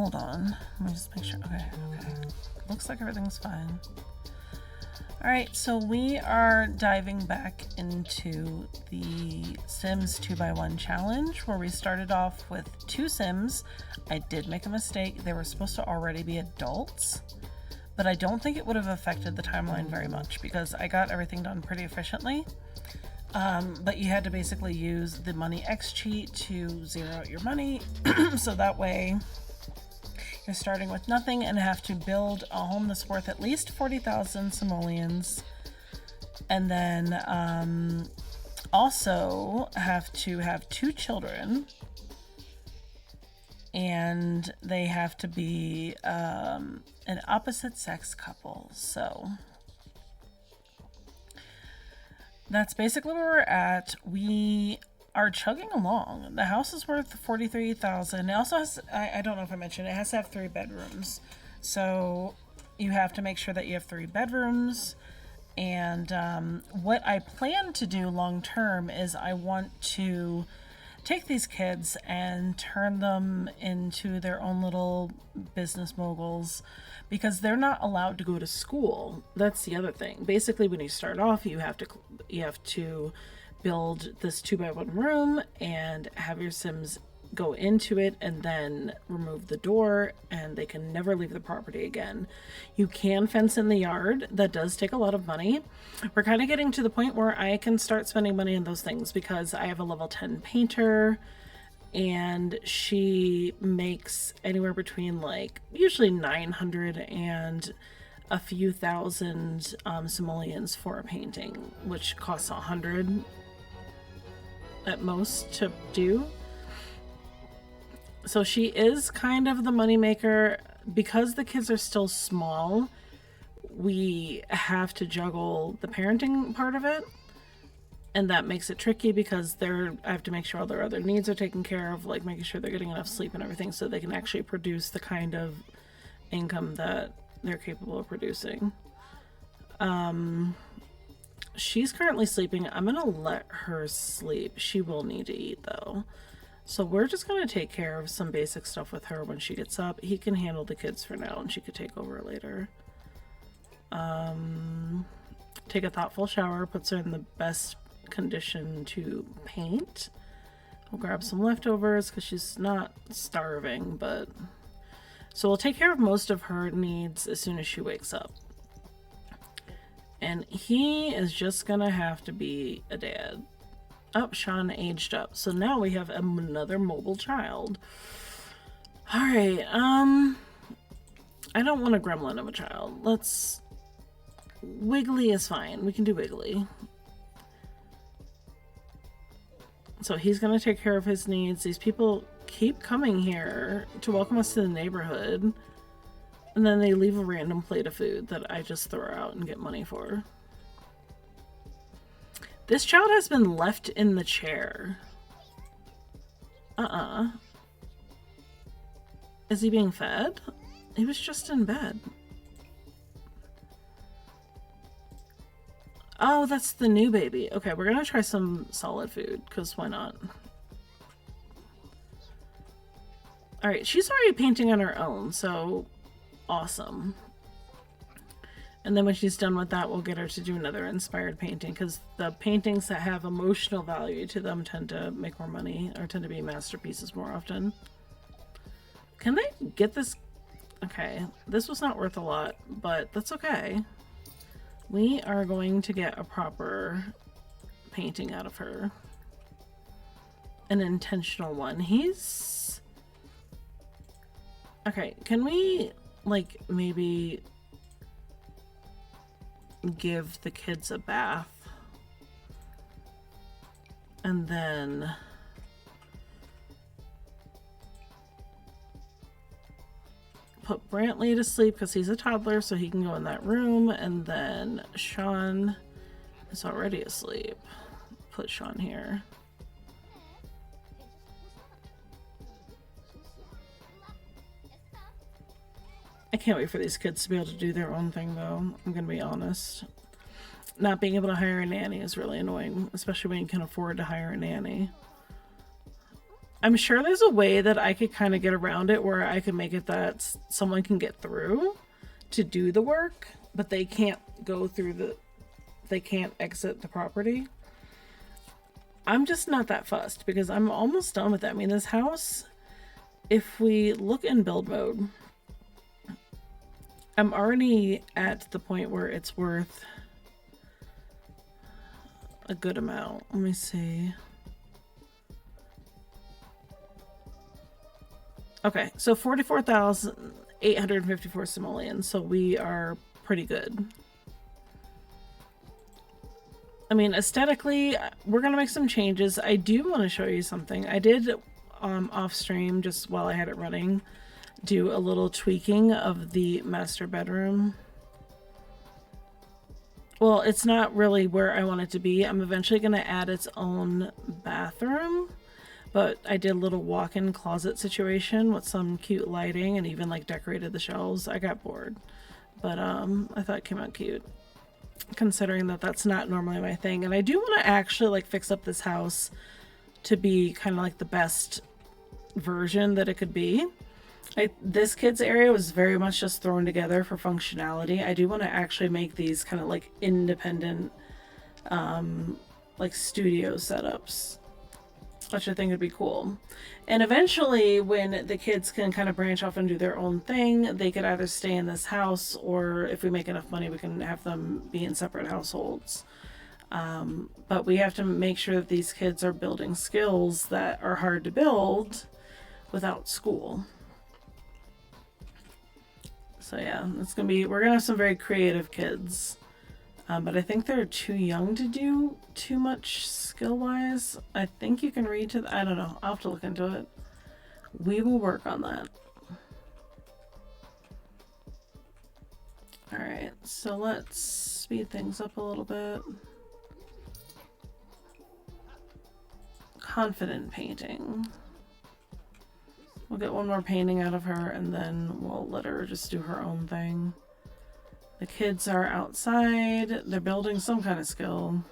Hold on. Let me just make sure. Okay. Looks like everything's fine. Alright, so we are diving back into the Sims 2x1 challenge where we started off with 2 Sims. I did make a mistake. They were supposed to already be adults, but I don't think it would have affected the timeline very much because I got everything done pretty efficiently. But you had to basically use the Money X cheat to zero out your money so that way you're starting with nothing and have to build a home that's worth at least 40,000 simoleons, and then also have to have 2 children, and they have to be an opposite sex couple. So that's basically where we're at. We are chugging along. The house is worth 43,000. It also has, I don't know if I mentioned, it has to have 3 bedrooms. So you have to make sure that you have 3 bedrooms. And what I plan to do long term is I want to take these kids and turn them into their own little business moguls, because they're not allowed to go to school. That's the other thing. Basically, when you start off, you have to build this 2x1 room and have your Sims go into it and then remove the door, and they can never leave the property again. You can fence in the yard. That does take a lot of money. We're kind of getting to the point where I can start spending money on those things because I have a level 10 painter, and she makes anywhere between like usually 900 and a few thousand simoleons for a painting, which costs 100 at most to do. So she is kind of the moneymaker. Because the kids are still small, we have to juggle the parenting part of it, and that makes it tricky because I have to make sure all their other needs are taken care of, like making sure they're getting enough sleep and everything so they can actually produce the kind of income that they're capable of producing. She's currently sleeping. I'm gonna let her sleep. She will need to eat though. So we're just going to take care of some basic stuff with her when she gets up. He can handle the kids for now, and she could take over later. Take a thoughtful shower, puts her in the best condition to paint. We'll grab some leftovers because she's not starving, but... So we'll take care of most of her needs as soon as she wakes up. And he is just going to have to be a dad. Oh, Sean aged up. So now we have another mobile child. Alright, I don't want a gremlin of a child. Wiggly is fine. We can do Wiggly. So he's going to take care of his needs. These people keep coming here to welcome us to the neighborhood. And then they leave a random plate of food that I just throw out and get money for. This child has been left in the chair. Is he being fed? He was just in bed. Oh, that's the new baby. Okay, we're gonna try some solid food, because why not? Alright, she's already painting on her own, so awesome. And then when she's done with that, we'll get her to do another inspired painting, because the paintings that have emotional value to them tend to make more money, or tend to be masterpieces more often. Can they get this? Okay, this was not worth a lot, but that's okay. We are going to get a proper painting out of her. An intentional one. He's... Okay, can we, like, maybe... give the kids a bath and then put Brantley to sleep because he's a toddler, so he can go in that room, and then Sean is already asleep. Put Sean here. I can't wait for these kids to be able to do their own thing, though. I'm gonna be honest. Not being able to hire a nanny is really annoying, especially when you can afford to hire a nanny. I'm sure there's a way that I could kind of get around it where I could make it that someone can get through to do the work, but they can't go through they can't exit the property. I'm just not that fussed because I'm almost done with that. I mean, this house, if we look in build mode, I'm already at the point where it's worth a good amount. Let me see. Okay, so 44,854 simoleons, so we are pretty good. I mean, aesthetically, we're gonna make some changes. I do want to show you something. I did off stream, just while I had it running, do a little tweaking of the master bedroom. Well, it's not really where I want it to be. I'm eventually going to add its own bathroom, but I did a little walk-in closet situation with some cute lighting and even like decorated the shelves. I got bored, but I thought it came out cute, considering that that's not normally my thing. And I do want to actually like fix up this house to be kind of like the best version that it could be. This kids area was very much just thrown together for functionality. I do want to actually make these kind of like independent like studio setups, which I think would be cool. And eventually, when the kids can kind of branch off and do their own thing, they could either stay in this house, or if we make enough money, we can have them be in separate households. But we have to make sure that these kids are building skills that are hard to build without school. So yeah, we're gonna have some very creative kids. But I think they're too young to do too much skill-wise. I think you can read to I don't know. I'll have to look into it. We will work on that. Alright, so let's speed things up a little bit. Confident painting. We'll get one more painting out of her, and then we'll let her just do her own thing. The kids are outside. They're building some kind of skill.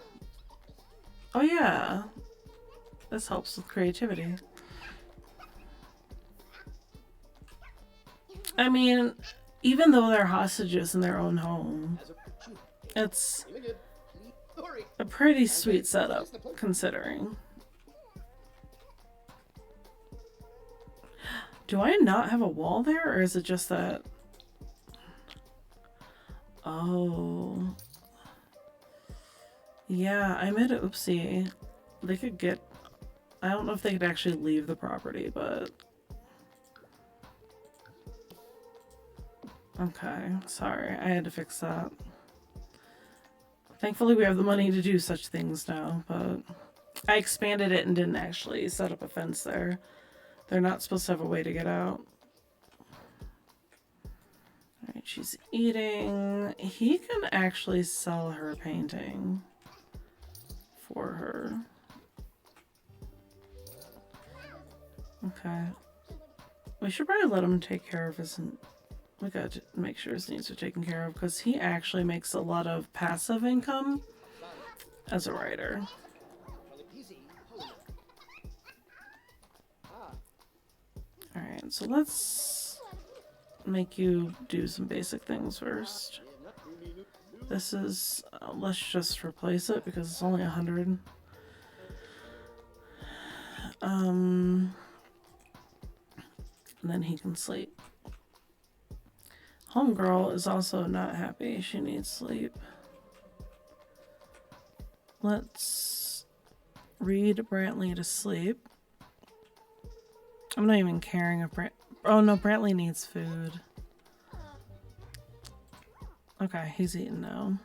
Oh yeah. This helps with creativity. I mean, even though they're hostages in their own home, it's a pretty sweet setup, considering. Do I not have a wall there, or is it just that... Oh. Yeah, I made an oopsie. They could get... I don't know if they could actually leave the property, but... Okay, sorry. I had to fix that. Thankfully, we have the money to do such things now, but... I expanded it and didn't actually set up a fence there. They're not supposed to have a way to get out. Alright, she's eating. He can actually sell her painting for her. Okay. We should probably let him take care of his... We got to make sure his needs are taken care of, because he actually makes a lot of passive income as a writer. Alright, so let's make you do some basic things first. This is... let's just replace it because it's only 100. And then he can sleep. Homegirl is also not happy. She needs sleep. Let's read Brantley to sleep. I'm not even caring if oh no, Brantley needs food. Okay, he's eating now.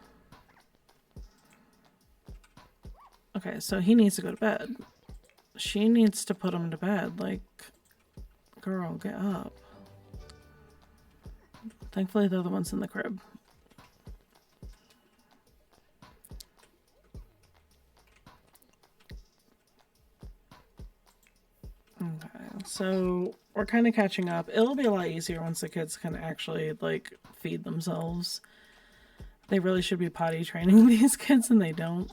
Okay, so he needs to go to bed. She needs to put him to bed. Like, girl, get up. Thankfully, they're the ones in the crib. Okay, so we're kind of catching up. It'll be a lot easier once the kids can actually, like, feed themselves. They really should be potty training these kids, and they don't.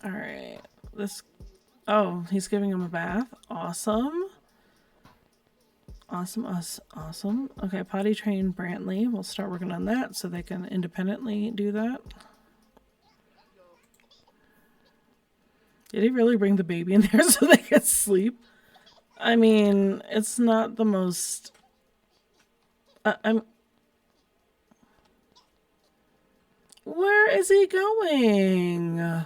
Alright, this... Oh, he's giving him a bath. Awesome. Awesome. Okay, potty train Brantley. We'll start working on that so they can independently do that. Did he really bring the baby in there so they could sleep? I mean, it's not the most... Where is he going?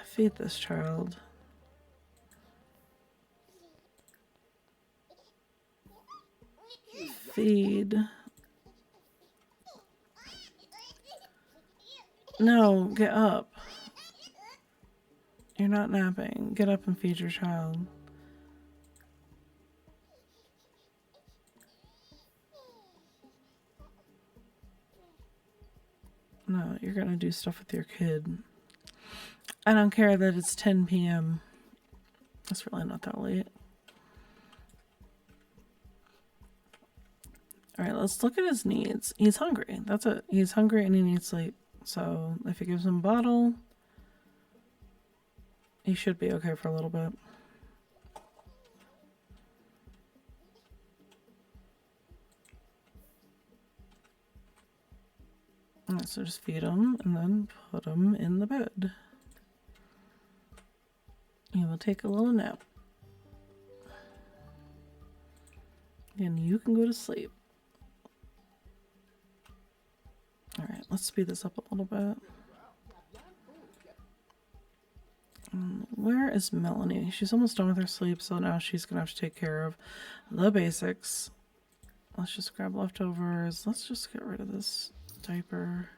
Feed this child. Feed. No, get up. You're not napping. Get up and feed your child. No, you're gonna do stuff with your kid. I don't care that it's 10 p.m. It's really not that late. All right, let's look at his needs. He's hungry. That's it. He's hungry and he needs sleep. So if he gives him a bottle, he should be okay for a little bit. All right, so just feed him and then put him in the bed. He will take a little nap. And you can go to sleep. All right, let's speed this up a little bit. Where is Melanie? She's almost done with her sleep, so now she's gonna have to take care of the basics. Let's just grab leftovers. Let's just get rid of this diaper.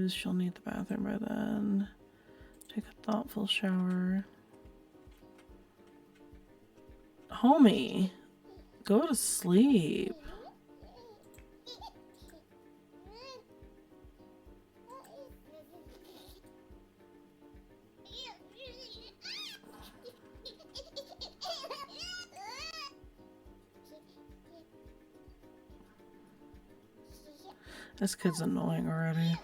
She'll need the bathroom by then. Take a thoughtful shower. Homie, go to sleep. This kid's annoying already.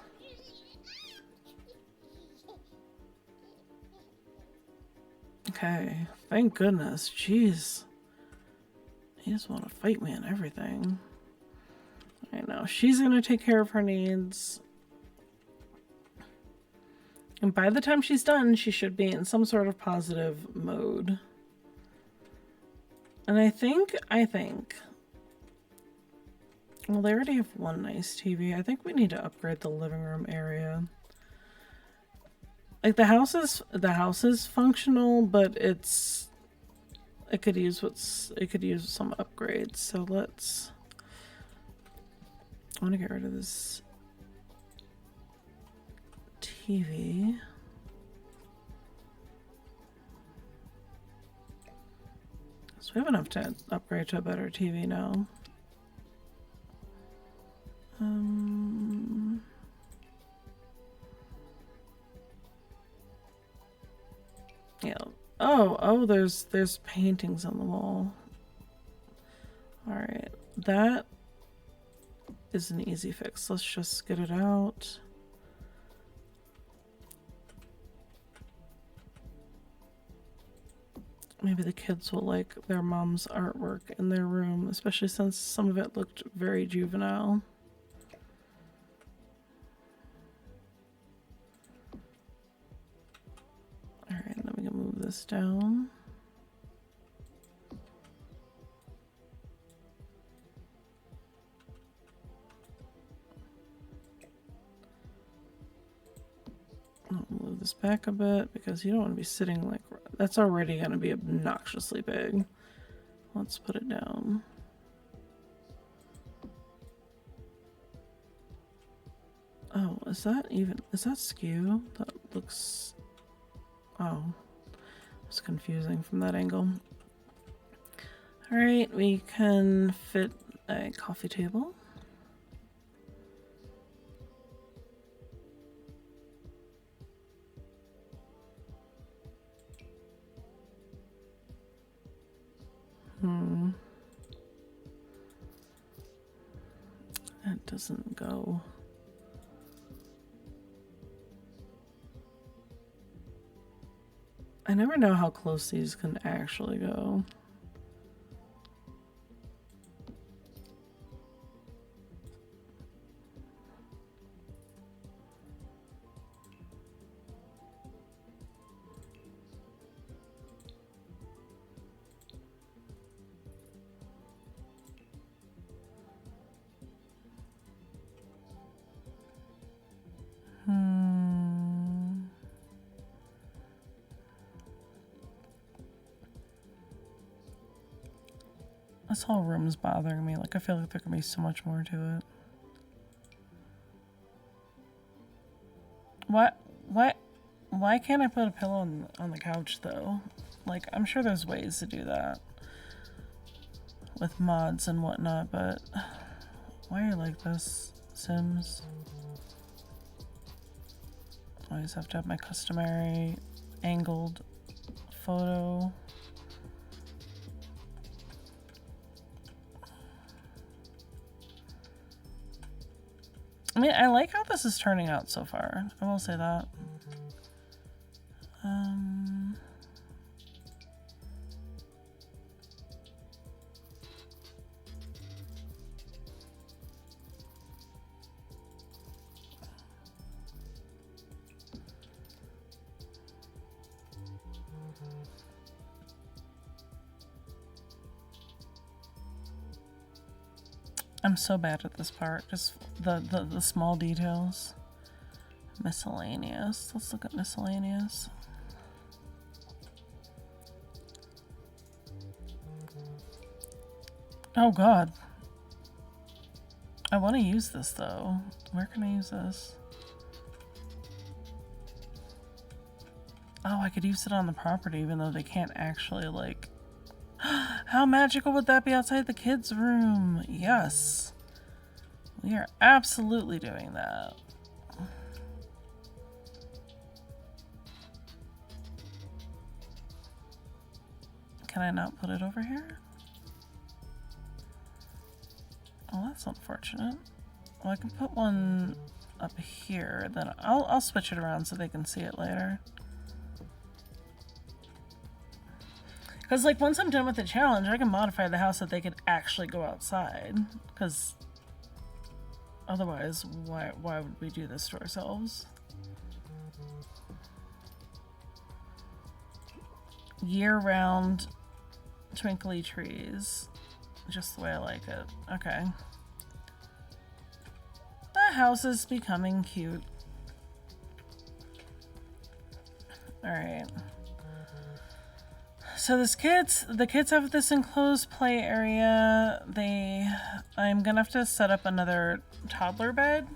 Okay, thank goodness. Jeez. He just want to fight me on everything. I know. She's going to take care of her needs. And by the time she's done, she should be in some sort of positive mode. And I think, well, they already have one nice TV. I think we need to upgrade the living room area. Like the house is functional, but it could use some upgrades. So I want to get rid of this TV. So we have enough to upgrade to a better TV now. Yeah. Oh, there's paintings on the wall. All right, that is an easy fix. Let's just get it out. Maybe the kids will like their mom's artwork in their room, especially since some of it looked very juvenile. Alright, then we can move this down. I'll move this back a bit because you don't want to be sitting like... That's already going to be obnoxiously big. Let's put it down. Oh, is that skew? That looks... Oh, it's confusing from that angle. All right, we can fit a coffee table. That doesn't go. I never know how close these can actually go. This whole room's bothering me. Like, I feel like there can be so much more to it. Why can't I put a pillow on the couch, though? Like, I'm sure there's ways to do that with mods and whatnot, but why are you like this, Sims? I always have to have my customary angled photo. I mean, I like how this is turning out so far. I will say that. I'm so bad at this part. Just the small details. Miscellaneous. Let's look at miscellaneous. Oh god. I want to use this though. Where can I use this? Oh, I could use it on the property even though they can't actually like... How magical would that be outside the kids' room? Yes. We are absolutely doing that. Can I not put it over here? Oh, that's unfortunate. Well, I can put one up here, then I'll switch it around so they can see it later. Because, like, once I'm done with the challenge, I can modify the house so they could actually go outside. Because otherwise, why would we do this to ourselves? Year-round twinkly trees. Just the way I like it. Okay. The house is becoming cute. Alright. So the kids have this enclosed play area. I'm gonna have to set up another toddler bed.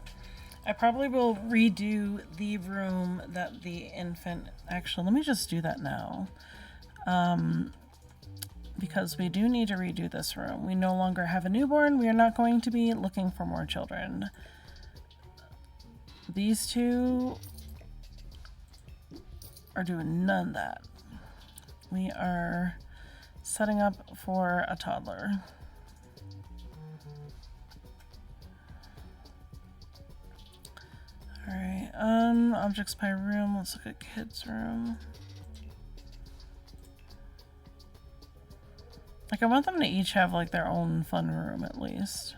I probably will redo the room that the infant, actually, let me just do that now. Because we do need to redo this room. We no longer have a newborn. We are not going to be looking for more children. These two are doing none of that. We are setting up for a toddler. Alright, objects by room. Let's look at kids' room. Like, I want them to each have, like, their own fun room, at least.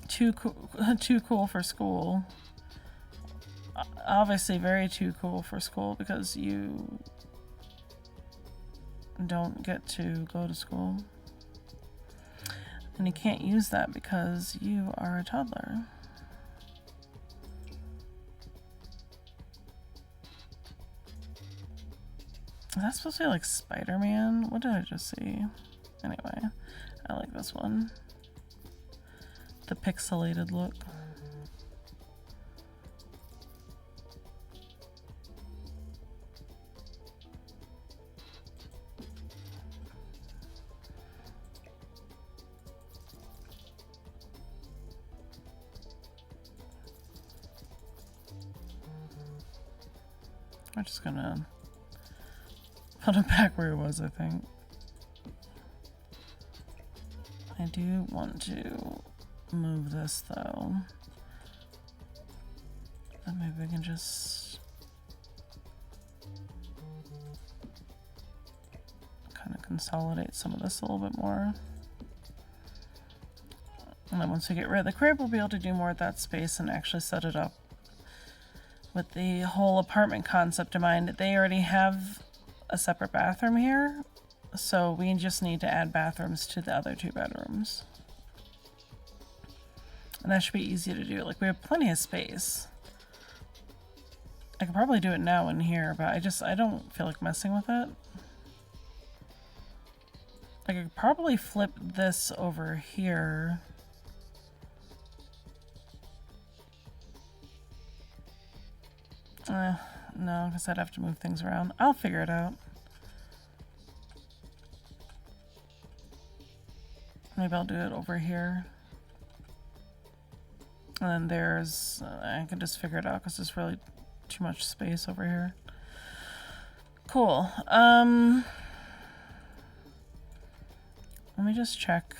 Too cool for school. Obviously very too cool for school because you don't get to go to school. And you can't use that because you are a toddler. Is that supposed to be like Spider-Man? What did I just see? Anyway, I like this one. The pixelated look. I'm just gonna put it back where it was, I think. I do want to move this though. And maybe we can just kind of consolidate some of this a little bit more. And then once we get rid of the crib, we'll be able to do more of that space and actually set it up with the whole apartment concept in mind. They already have a separate bathroom here, so we just need to add bathrooms to the other two bedrooms. And that should be easy to do. Like, we have plenty of space. I could probably do it now in here, but I don't feel like messing with it. I could probably flip this over here. No, because I'd have to move things around. I'll figure it out. Maybe I'll do it over here. And then there's... I can just figure it out because there's really too much space over here. Cool. Let me just check.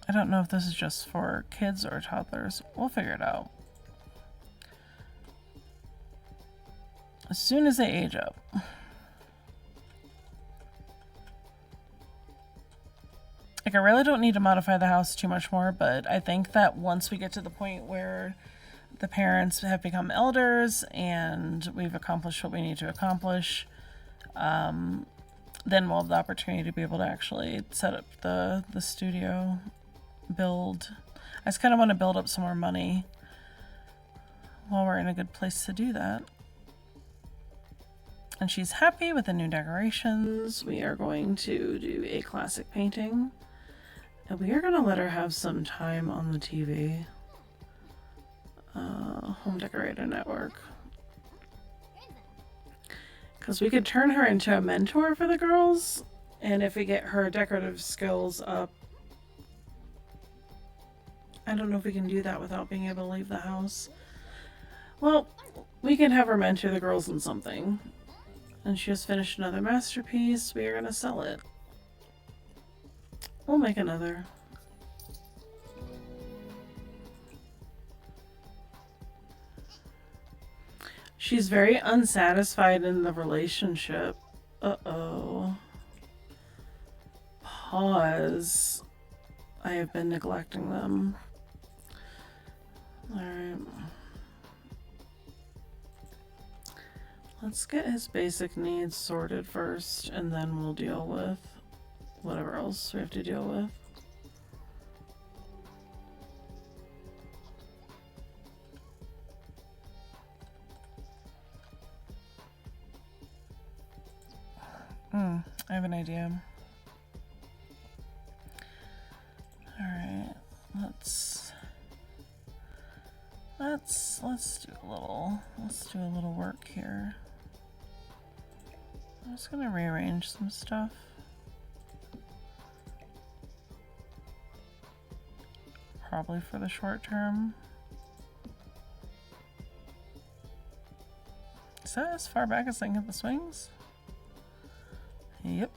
I don't know if this is just for kids or toddlers. We'll figure it out. As soon as they age up. Like, I really don't need to modify the house too much more, but I think that once we get to the point where the parents have become elders and we've accomplished what we need to accomplish, then we'll have the opportunity to be able to actually set up the studio build. I just kind of want to build up some more money while we're in a good place to do that. And she's happy with the new decorations. We are going to do a classic painting. And we are going to let her have some time on the TV. Home Decorator Network. Because we could turn her into a mentor for the girls. And if we get her decorative skills up, I don't know if we can do that without being able to leave the house. Well, we can have her mentor the girls in something. And she just finished another masterpiece. We are going to sell it. We'll make another. She's very unsatisfied in the relationship. Uh-oh. Pause. I have been neglecting them. Alright. Let's get his basic needs sorted first, and then we'll deal with whatever else we have to deal with. I have an idea. Alright, let's do a little work here. I'm just gonna rearrange some stuff. Probably for the short term. Is that as far back as I can get the swings? Yep.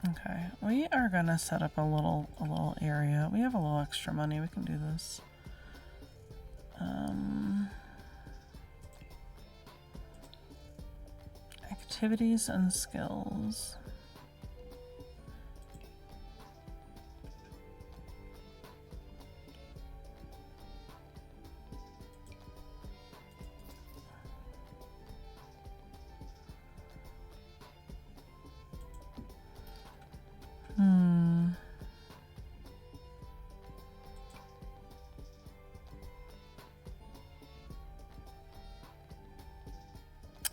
Okay, we are gonna set up a little area. We have a little extra money, we can do this. Activities and skills.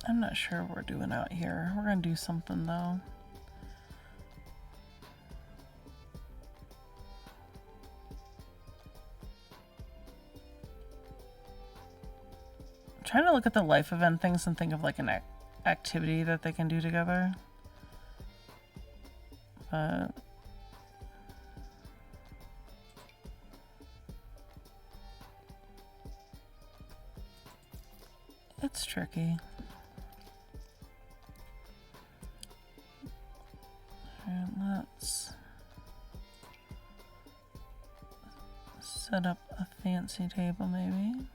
I'm not sure what we're doing out here. We're gonna do something though. I'm trying to look at the life event things and think of like an activity that they can do together. But it's tricky. And let's set up a fancy table maybe.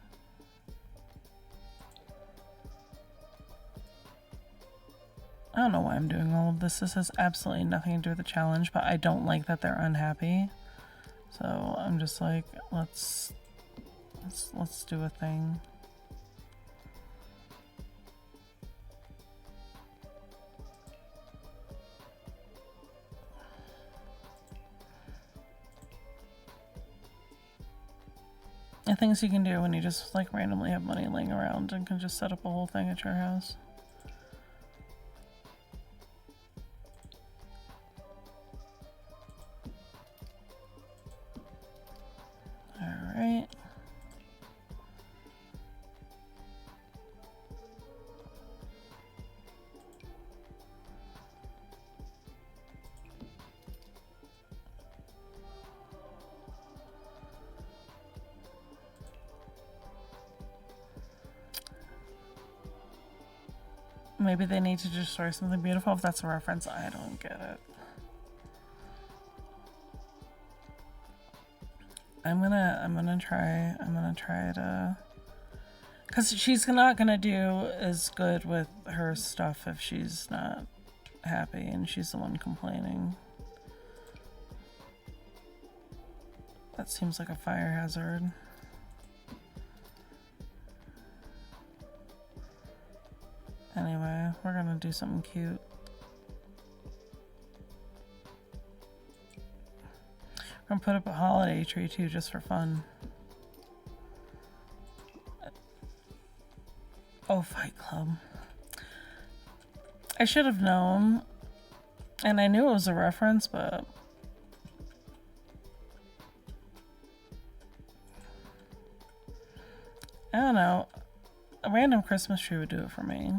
I don't know why I'm doing all of this. This has absolutely nothing to do with the challenge, but I don't like that they're unhappy. So I'm just like, let's do a thing. The things you can do when you just like randomly have money laying around and can just set up a whole thing at your house. Alright. maybe they need to destroy something beautiful. If that's a reference, I don't get it. I'm gonna try to, because she's not gonna do as good with her stuff if she's not happy and she's the one complaining. That seems like a fire hazard. Anyway, we're gonna do something cute. We're gonna put up a holiday tree too, just for fun. Oh, Fight Club. I should have known, and I knew it was a reference, but I don't know. A random Christmas tree would do it for me.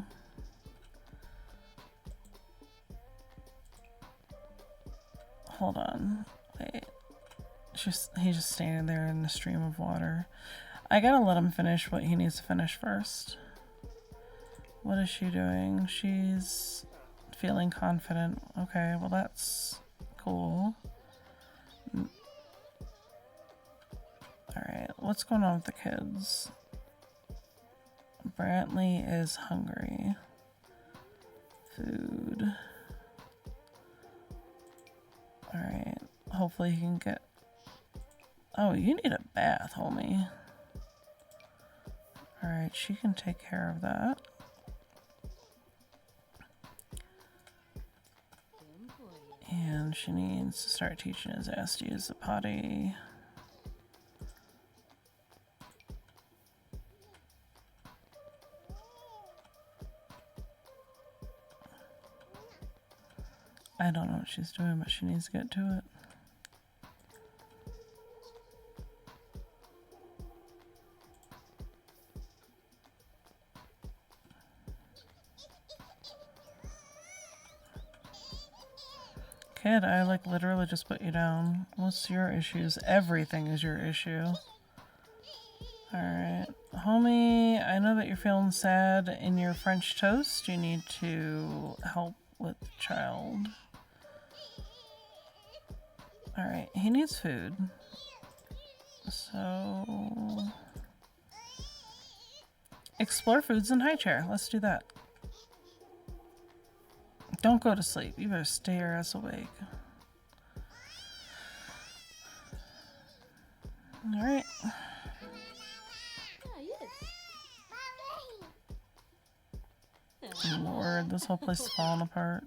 Hold on. Wait. He's just standing there in the stream of water. I gotta let him finish what he needs to finish first. What is she doing? She's feeling confident. Okay, well that's cool. Alright, what's going on with the kids? Brantley is hungry. Food. Alright, hopefully he can get... Oh, you need a bath, homie. Alright, she can take care of that. And she needs to start teaching his ass to use the potty. I don't know what she's doing, but she needs to get to it. Kid, I like literally just put you down. What's your issues? Everything is your issue. Alright. Homie, I know that you're feeling sad in your French toast. You need to help with the child. Alright, he needs food. So... explore foods in high chair. Let's do that. Don't go to sleep. You better stay your ass awake. Alright. Lord, this whole place is falling apart.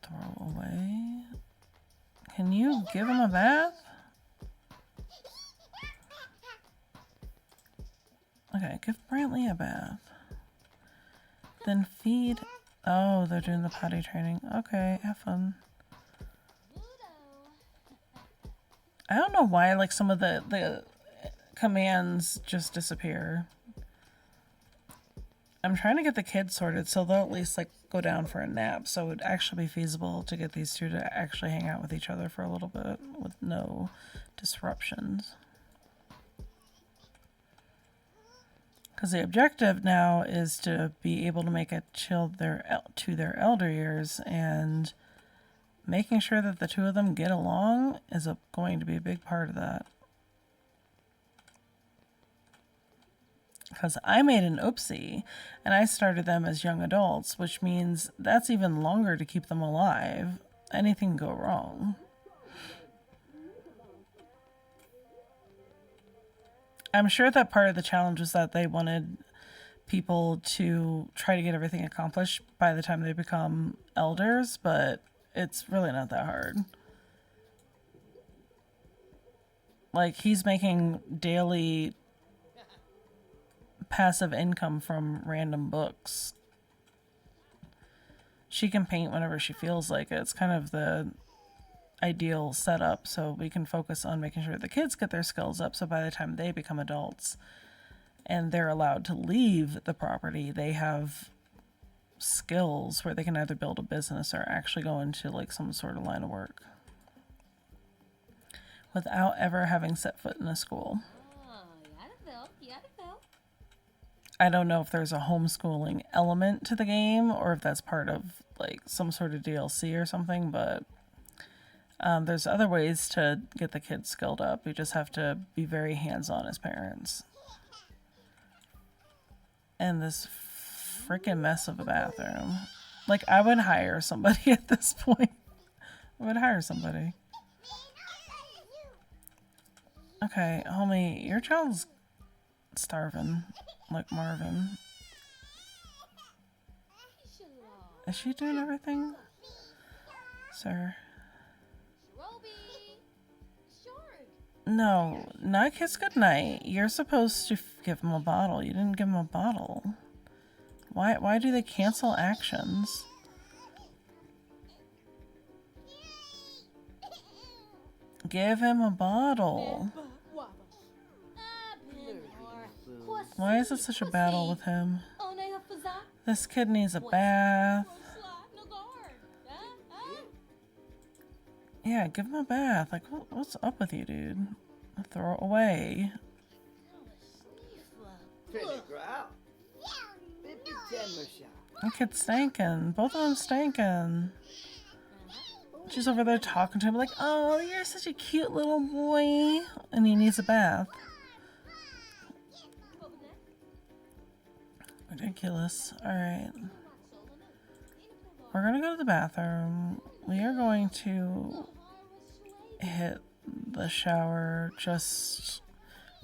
Throw away. Can you give him a bath? Okay, give Brantley a bath. Then feed... Oh, they're doing the potty training. Okay, have fun. I don't know why, like, some of the commands just disappear. I'm trying to get the kids sorted so they'll at least, like, go down for a nap. So it would actually be feasible to get these two to actually hang out with each other for a little bit with no disruptions. Because the objective now is to be able to make a chill to their elder years, and making sure that the two of them get along is going to be a big part of that. Because I made an oopsie, and I started them as young adults, which means that's even longer to keep them alive. Anything can go wrong. I'm sure that part of the challenge was that they wanted people to try to get everything accomplished by the time they become elders, but it's really not that hard. Like, he's making daily passive income from random books. She can paint whenever she feels like it. It's kind of the ideal setup, so we can focus on making sure the kids get their skills up, so by the time they become adults and they're allowed to leave the property, they have skills where they can either build a business or actually go into like some sort of line of work without ever having set foot in a school. I don't know if there's a homeschooling element to the game or if that's part of like some sort of DLC or something, but there's other ways to get the kids skilled up. You just have to be very hands-on as parents. And this freaking mess of a bathroom. Like, I would hire somebody at this point. I would hire somebody. Okay, homie, your child's starving, like Marvin. Is she doing everything? Sir. No, not kiss goodnight. You're supposed to give him a bottle. You didn't give him a bottle. Why do they cancel actions? Give him a bottle. Why is it such a battle with him? This kid needs a bath. Yeah, give him a bath. Like, what's up with you, dude? Throw it away. That kid's stinking. Both of them stinking. She's over there talking to him like, oh, you're such a cute little boy. And he needs a bath. Ridiculous. Alright. We're gonna go to the bathroom. We are going to hit the shower just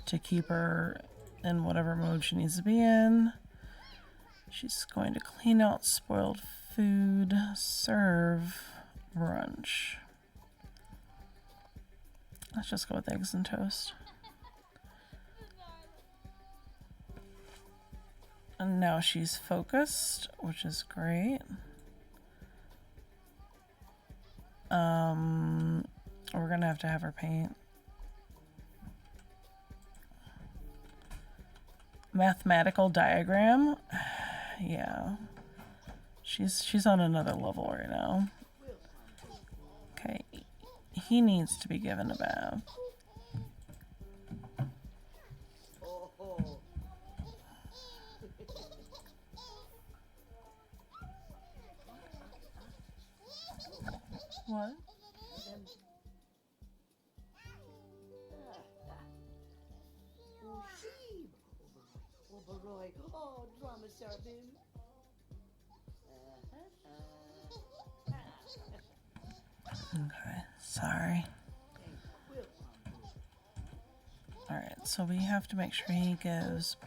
to keep her in whatever mode she needs to be in. She's going to clean out spoiled food, serve brunch. Let's just go with eggs and toast. And now she's focused, which is great. We're gonna have to have her paint. Mathematical diagram? Yeah. She's on another level right now. Okay. He needs to be given a bath. What? Okay, sorry. Alright, so we have to make sure he gives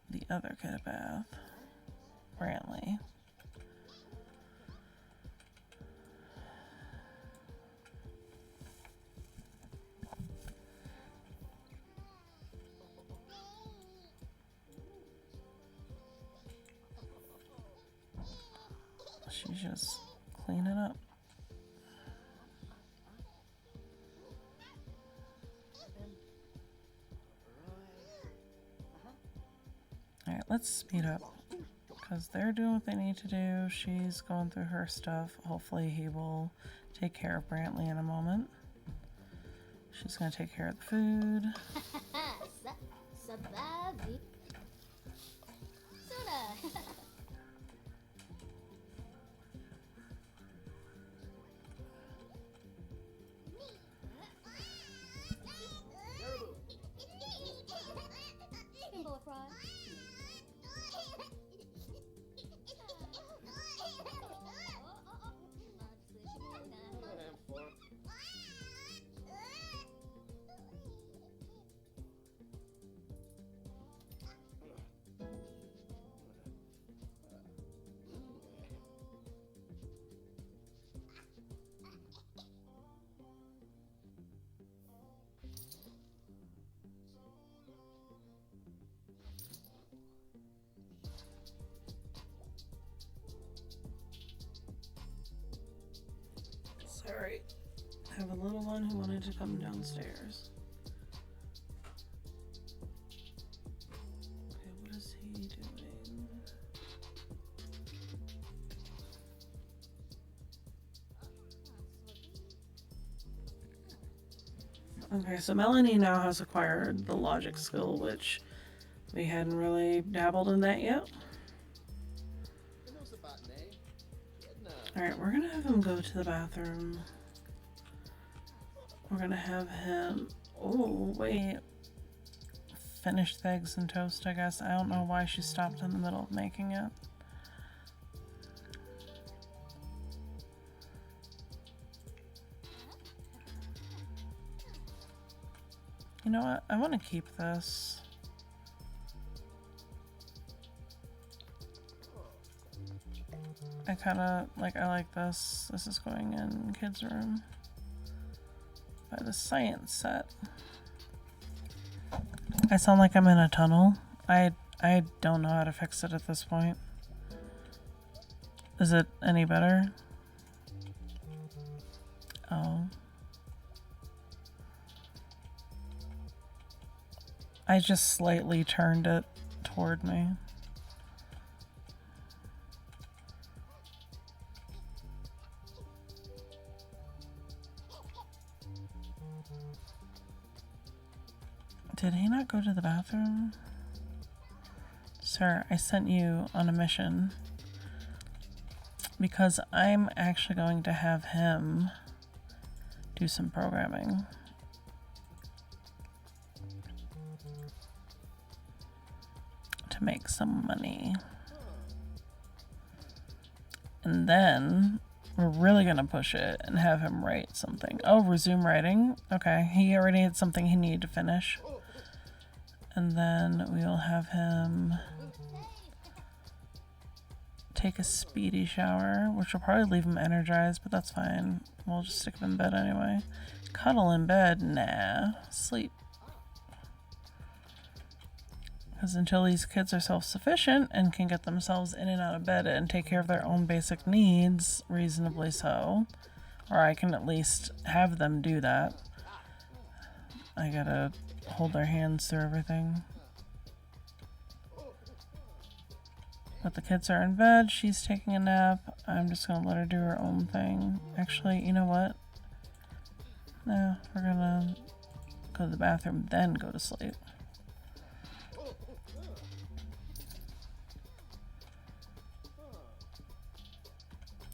the other kid a bath. Brantley. She's just cleaning up. Alright, let's speed up. Because they're doing what they need to do. She's going through her stuff. Hopefully he will take care of Brantley in a moment. She's going to take care of the food. Sorry, I have a little one who wanted to come downstairs. Okay, what is he doing? Okay, so Melanie now has acquired the logic skill, which We hadn't really dabbled in that yet. Alright, we're gonna have him go to the bathroom. We're gonna have him... Oh, wait. Finish the eggs and toast, I guess. I don't know why she stopped in the middle of making it. You know what? I want to keep this. I like this. This is going in kids' room. By the science set. I sound like I'm in a tunnel. I don't know how to fix it at this point. Is it any better? Oh. I just slightly turned it toward me. Did he not go to the bathroom? Sir, I sent you on a mission because I'm actually going to have him do some programming. To make some money. And then we're really gonna push it and have him write something. Oh, resume writing. Okay, he already had something he needed to finish. And then we'll have him take a speedy shower, which will probably leave him energized, but that's fine. We'll just stick him in bed anyway. Cuddle in bed? Nah. Sleep. Because until these kids are self-sufficient and can get themselves in and out of bed and take care of their own basic needs, reasonably so, or I can at least have them do that, I gotta hold their hands through everything. But the kids are in bed, she's taking a nap, I'm just gonna let her do her own thing. Actually, you know what? No, we're gonna go to the bathroom, then go to sleep.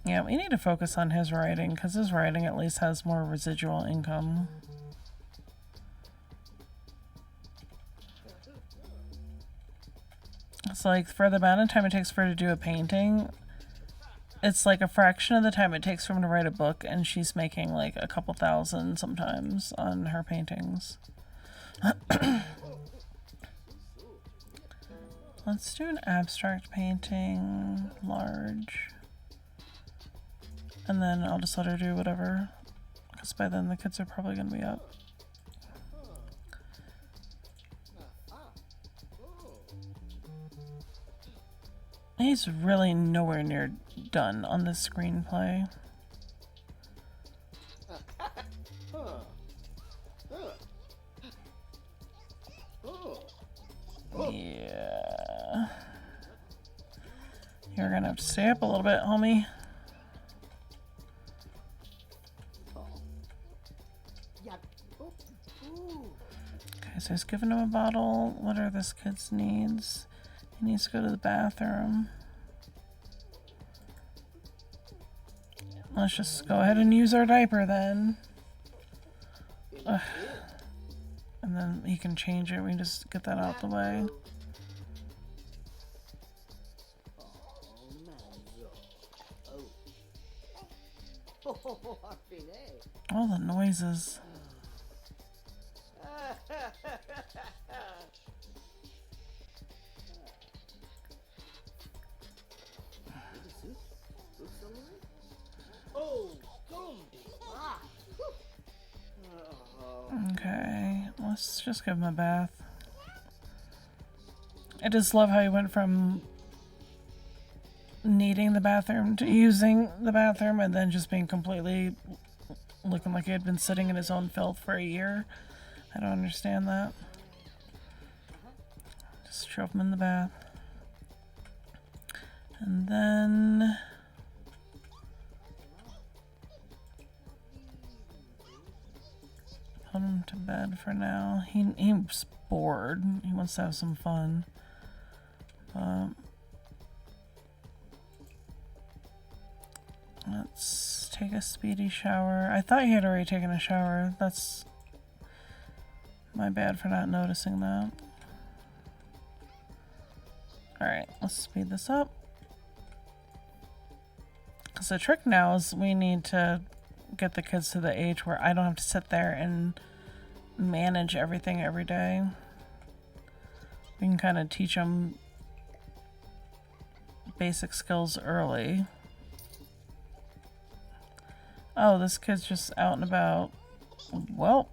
Yeah, we need to focus on his writing, because his writing at least has more residual income. It's like, for the amount of time it takes for her to do a painting, it's like a fraction of the time it takes for him to write a book, and she's making like a couple thousand sometimes on her paintings. Let's do an abstract painting, large. And then I'll just let her do whatever, because by then the kids are probably going to be up. He's really nowhere near done on this screenplay. Yeah. You're gonna have to stay up a little bit, homie. Okay, so he's giving him a bottle. What are this kid's needs? He needs to go to the bathroom. Let's just go ahead and use our diaper then. Ugh. And then he can change it. We can just get that out the way. All the noises. Okay, let's just give him a bath. I just love how he went from needing the bathroom to using the bathroom and then just being completely looking like he had been sitting in his own filth for a year. I don't understand that. Just shove him in the bath. And then put him to bed for now. He's bored. He wants to have some fun. Let's take a speedy shower. I thought he had already taken a shower. That's my bad for not noticing that. Alright, let's speed this up. Because the trick now is we need to get the kids to the age where I don't have to sit there and manage everything every day. We can kind of teach them basic skills early. Oh, this kid's just out and about. Well.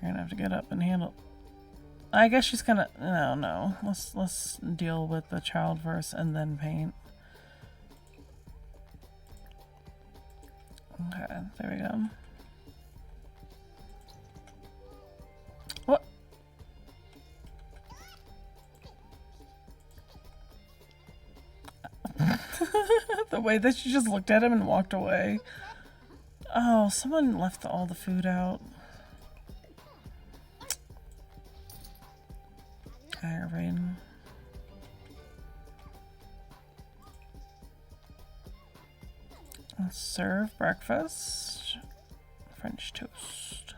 You're gonna have to get up and handle. I guess she's gonna. No. Let's deal with the child first and then paint. Okay, there we go. What? The way that she just looked at him and walked away. Oh, someone left all the food out. Aggravating. Let's serve breakfast. French toast.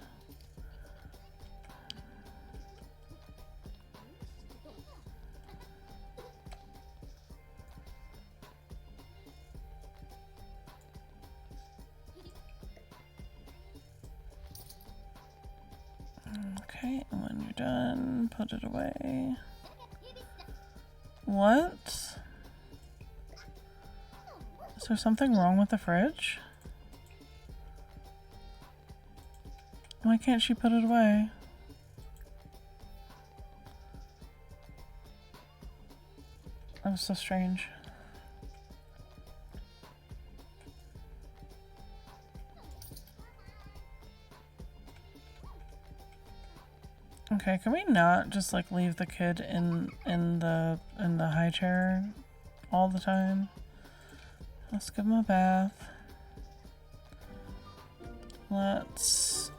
Okay, and when you're done, put it away. What? Is there something wrong with the fridge? Why can't she put it away? That was so strange. Okay, can we not just like leave the kid in the high chair all the time? Let's give him a bath. Let's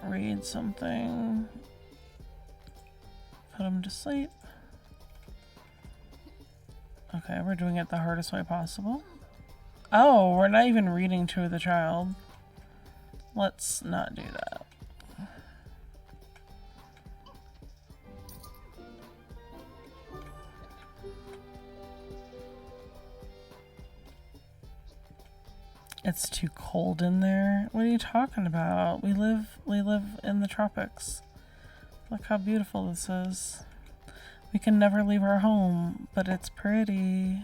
read something. Put him to sleep. Okay, we're doing it the hardest way possible. Oh, we're not even reading to the child. Let's not do that. It's too cold in there. What are you talking about? We live in the tropics. Look how beautiful this is. We can never leave our home, but it's pretty.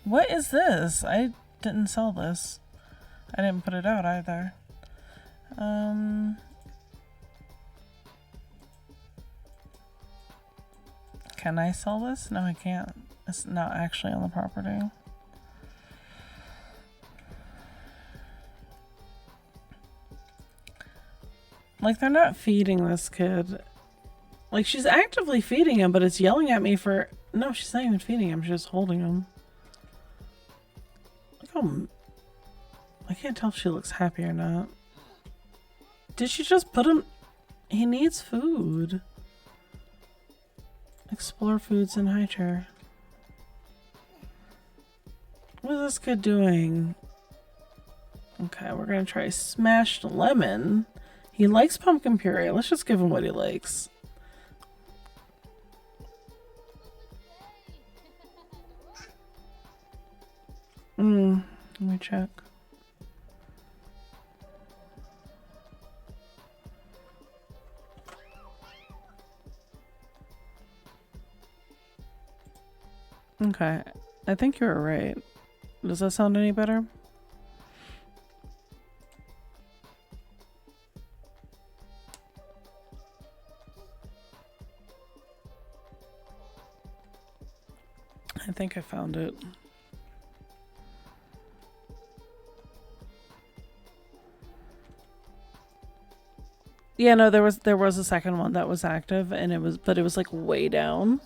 What is this? I didn't sell this. I didn't put it out either. Can I sell this? No, I can't. It's not actually on the property. Like, they're not feeding this kid. Like, she's actively feeding him, but it's yelling at me for... No, she's not even feeding him. She's just holding him. Look how... I can't tell if she looks happy or not. Did she just put him... He needs food. Explore foods in high chair. What is this kid doing? Okay, we're gonna try smashed lemon. He likes pumpkin puree. Let's just give him what he likes. Let me check. Okay, I think you're right. Does that sound any better? I think I found it. Yeah, no, there was a second one that was active, and it was like way down.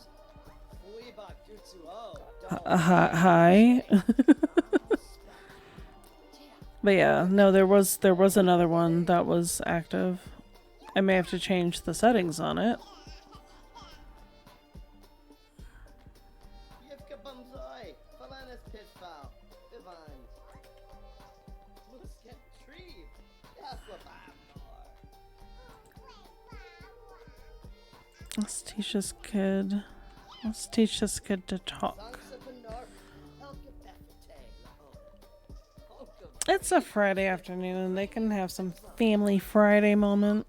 Hi. But yeah, no, there was another one that was active. I may have to change the settings on it. Let's teach this kid. Let's teach this kid to talk. It's a Friday afternoon. They can have some family Friday moment.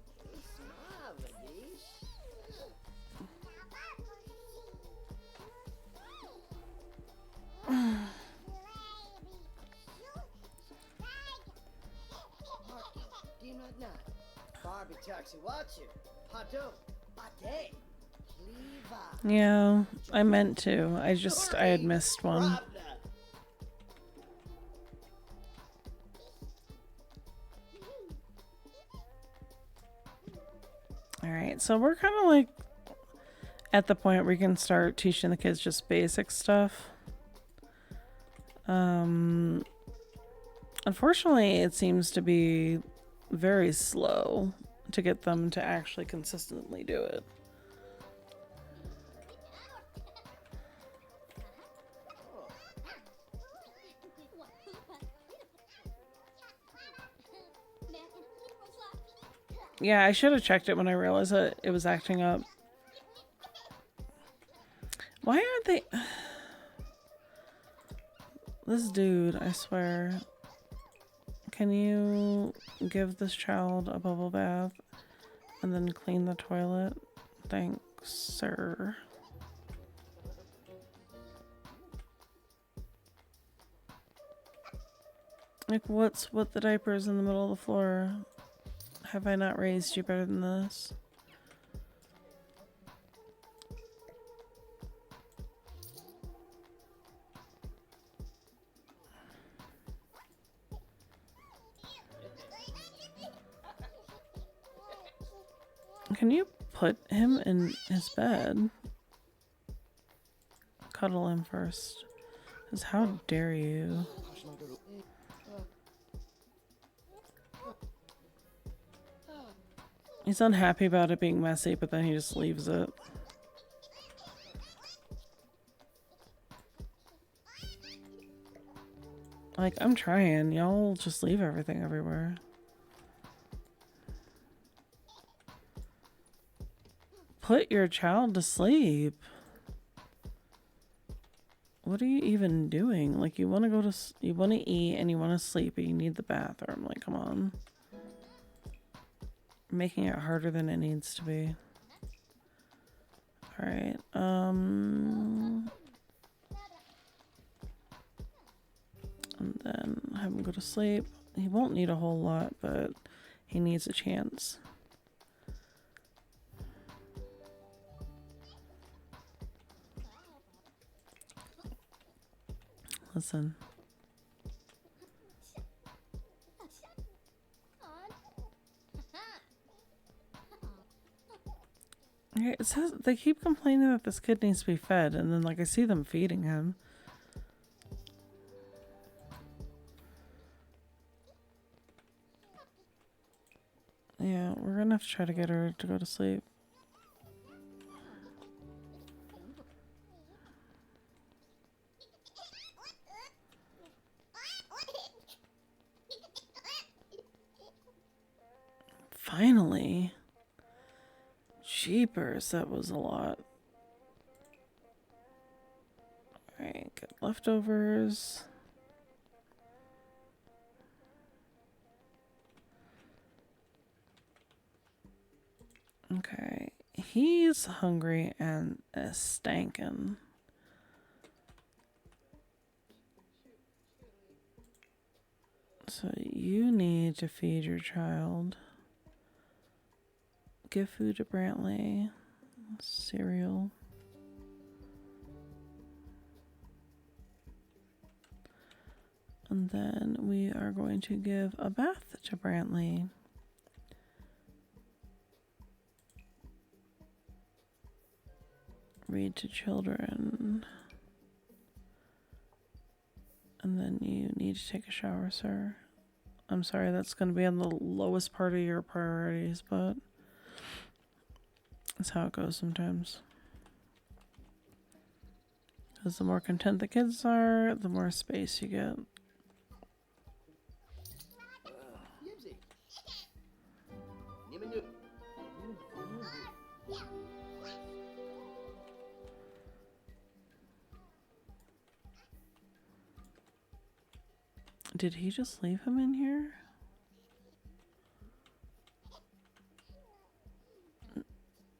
Yeah, I meant to. I had missed one. Alright, so we're kind of like at the point where we can start teaching the kids just basic stuff. Unfortunately, it seems to be very slow to get them to actually consistently do it. Yeah, I should have checked it when I realized that it was acting up. Why aren't they... This dude, I swear. Can you give this child a bubble bath and then clean the toilet? Thanks, sir. Like, what's with the diapers in the middle of the floor? Have I not raised you better than this? Can you put him in his bed? Cuddle him first. Because how dare you? He's unhappy about it being messy, but then he just leaves it. Like, I'm trying. Y'all just leave everything everywhere. Put your child to sleep. What are you even doing? Like, you want to go to... You want to eat and you want to sleep, but you need the bathroom. Like, come on. Making it harder than it needs to be. Alright, and then have him go to sleep. He won't need a whole lot, but he needs a chance. Listen. Okay, it says they keep complaining that this kid needs to be fed, and then like I see them feeding him. Yeah, we're gonna have to try to get her to go to sleep. Finally. Jeepers, that was a lot. Alright, get leftovers. Okay, he's hungry and stankin'. So you need to feed your child. Give food to Brantley. Cereal. And then we are going to give a bath to Brantley. Read to children. And then you need to take a shower, sir. I'm sorry, that's going to be on the lowest part of your priorities, but that's how it goes sometimes. Because the more content the kids are, the more space you get. Did he just leave him in here?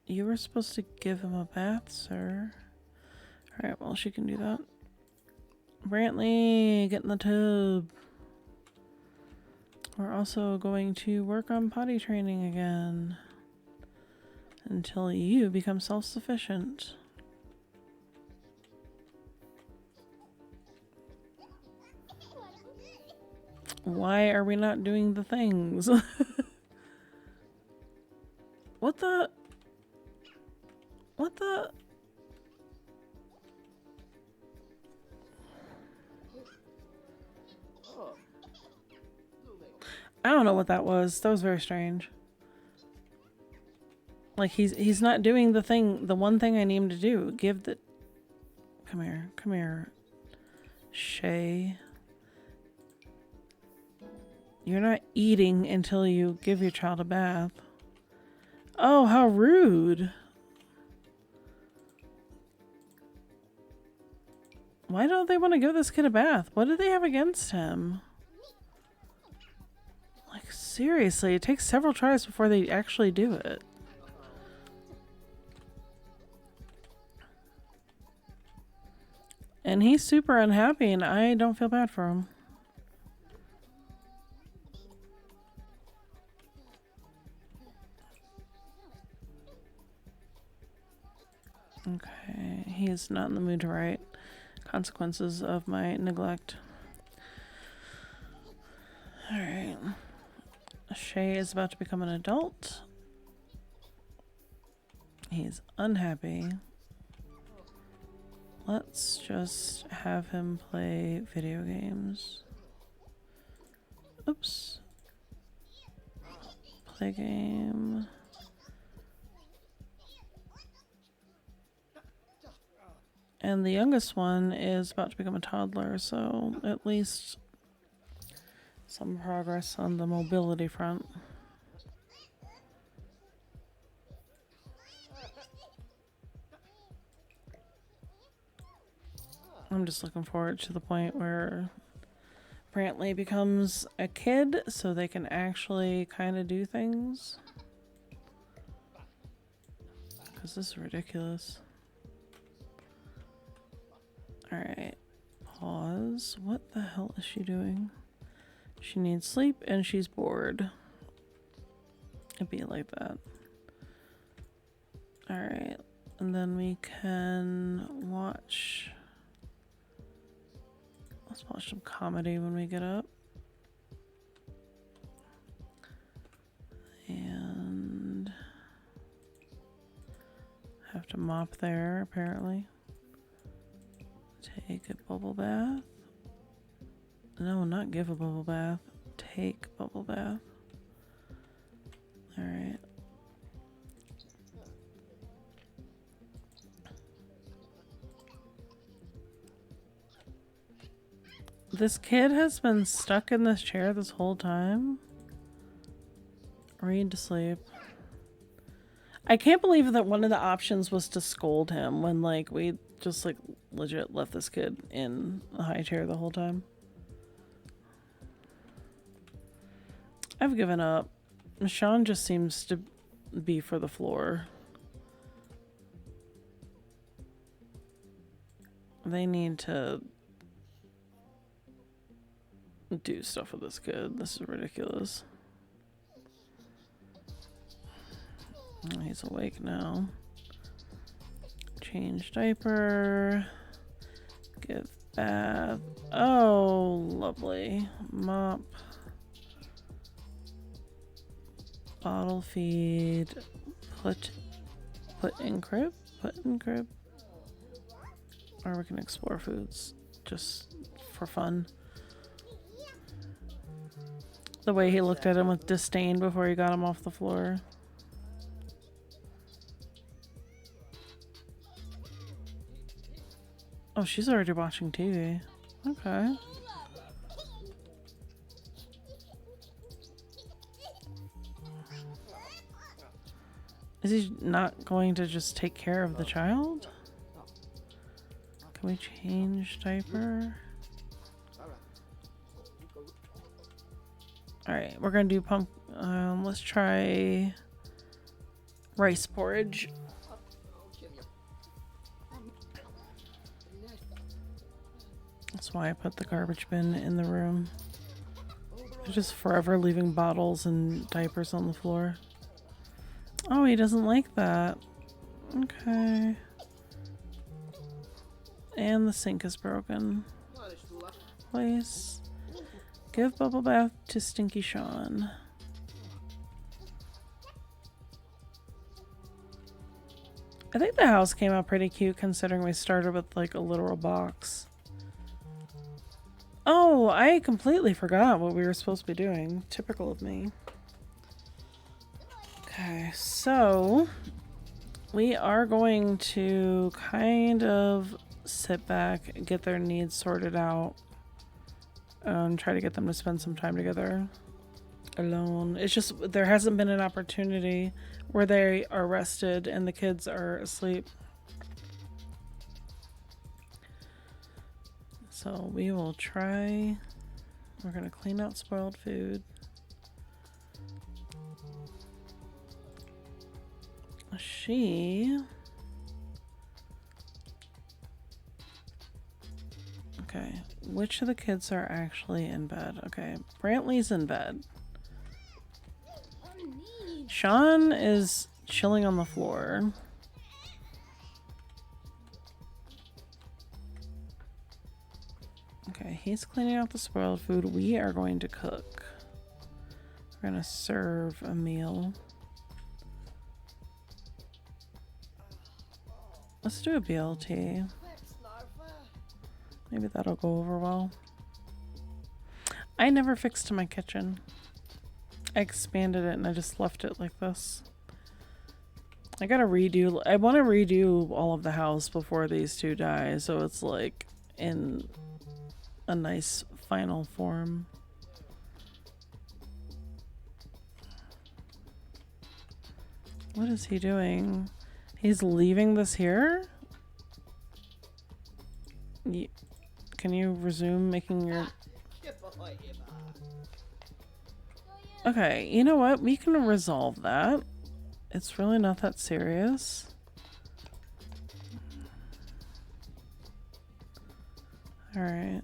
You were supposed to give him a bath, sir. Alright, well, she can do that. Brantley, get in the tub. We're also going to work on potty training again. Until you become self-sufficient. Why are we not doing the things? What the? What the? I don't know what that was. That was very strange. Like he's not doing the one thing I need him to do. Give the... Come here, Shay. You're not eating until you give your child a bath. Oh, how rude. Why don't they want to give this kid a bath? What do they have against him? Like, seriously, it takes several tries before they actually do it. And he's super unhappy, and I don't feel bad for him. Okay, he is not in the mood to write. Consequences of my neglect. Alright. Shay is about to become an adult. He's unhappy. Let's just have him play video games. Oops. Play game. And the youngest one is about to become a toddler, so at least some progress on the mobility front. I'm just looking forward to the point where Brantley becomes a kid so they can actually kind of do things. Because this is ridiculous. Alright. Pause. What the hell is she doing? She needs sleep and she's bored. It'd be like that. Alright. And then we can watch... Let's watch some comedy when we get up. And... have to mop there, apparently. Take a bubble bath. No, not give a bubble bath. Take bubble bath. Alright. This kid has been stuck in this chair this whole time. Read to sleep. I can't believe that one of the options was to scold him when, like, we just, like, legit left this kid in a high chair the whole time. I've given up. Sean just seems to be for the floor. They need to do stuff with this kid. This is ridiculous. Oh, he's awake now. Change diaper. Give bath. Oh, lovely. Mop. Bottle feed. Put in crib. Put in crib. Or we can explore foods just for fun. The way he looked at him with disdain before he got him off the floor. Oh, she's already watching TV. Okay. Is he not going to just take care of the child? Can we change diaper? Alright, we're gonna do let's try rice porridge. That's why I put the garbage bin in the room. They're just forever leaving bottles and diapers on the floor. Oh, he doesn't like that. Okay. And the sink is broken. Place. Give bubble bath to Stinky Sean. I think the house came out pretty cute considering we started with like a literal box. Oh, I completely forgot what we were supposed to be doing. Typical of me. Okay, so we are going to kind of sit back, get their needs sorted out, and try to get them to spend some time together alone. It's just there hasn't been an opportunity where they are rested and the kids are asleep. So we will try. We're going to clean out spoiled food. Okay, which of the kids are actually in bed? Okay, Brantley's in bed. Sean is chilling on the floor. Okay, he's cleaning out the spoiled food. We are going to cook. We're going to serve a meal. Let's do a BLT. Maybe that'll go over well. I never fixed my kitchen. I expanded it and I just left it like this. I gotta redo. I want to redo all of the house before these two die, so it's like in a nice final form. What is he doing? He's leaving this here? Can you resume making your... Okay, you know what? We can resolve that. It's really not that serious. Alright.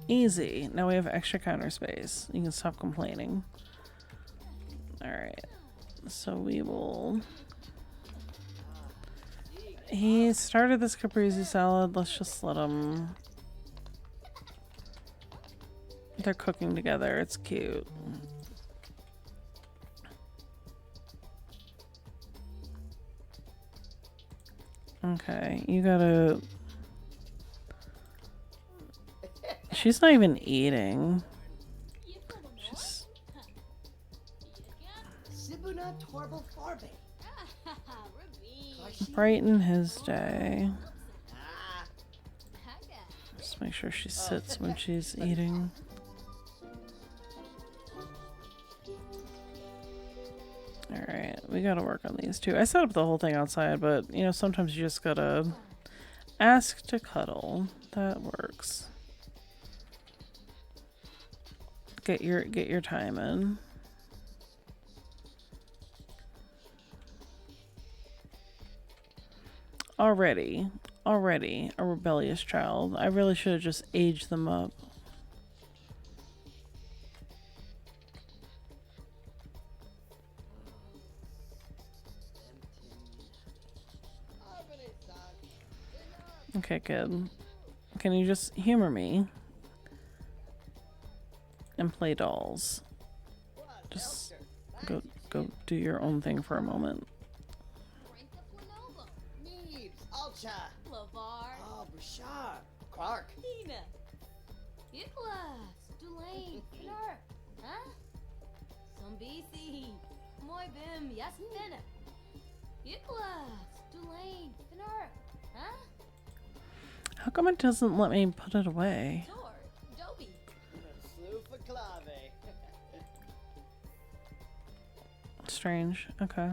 Easy. Now we have extra counter space. You can stop complaining. Alright. So we will... He started this caprese salad. Let's just let him... They're cooking together. It's cute. Okay, you gotta... She's not even eating. She's... Brighten his day. Just make sure she sits when she's eating. Alright, we gotta work on these two. I set up the whole thing outside, but, you know, sometimes you just gotta ask to cuddle. That works. Get your time in. Already a rebellious child. I really should have just aged them up. Okay, kid. Can you just humor me? And play dolls. Just go do your own thing for a moment. Lavar. Oh, Bashar. Clark. Tina. Yiklas. Dulain. Pinar. Huh? Zombisi. Moy bim. Yasmina. Yiklas. Dulain. Pinar. Huh? How come it doesn't let me put it away? Dor. Doby. Slufa clave. Strange. Okay.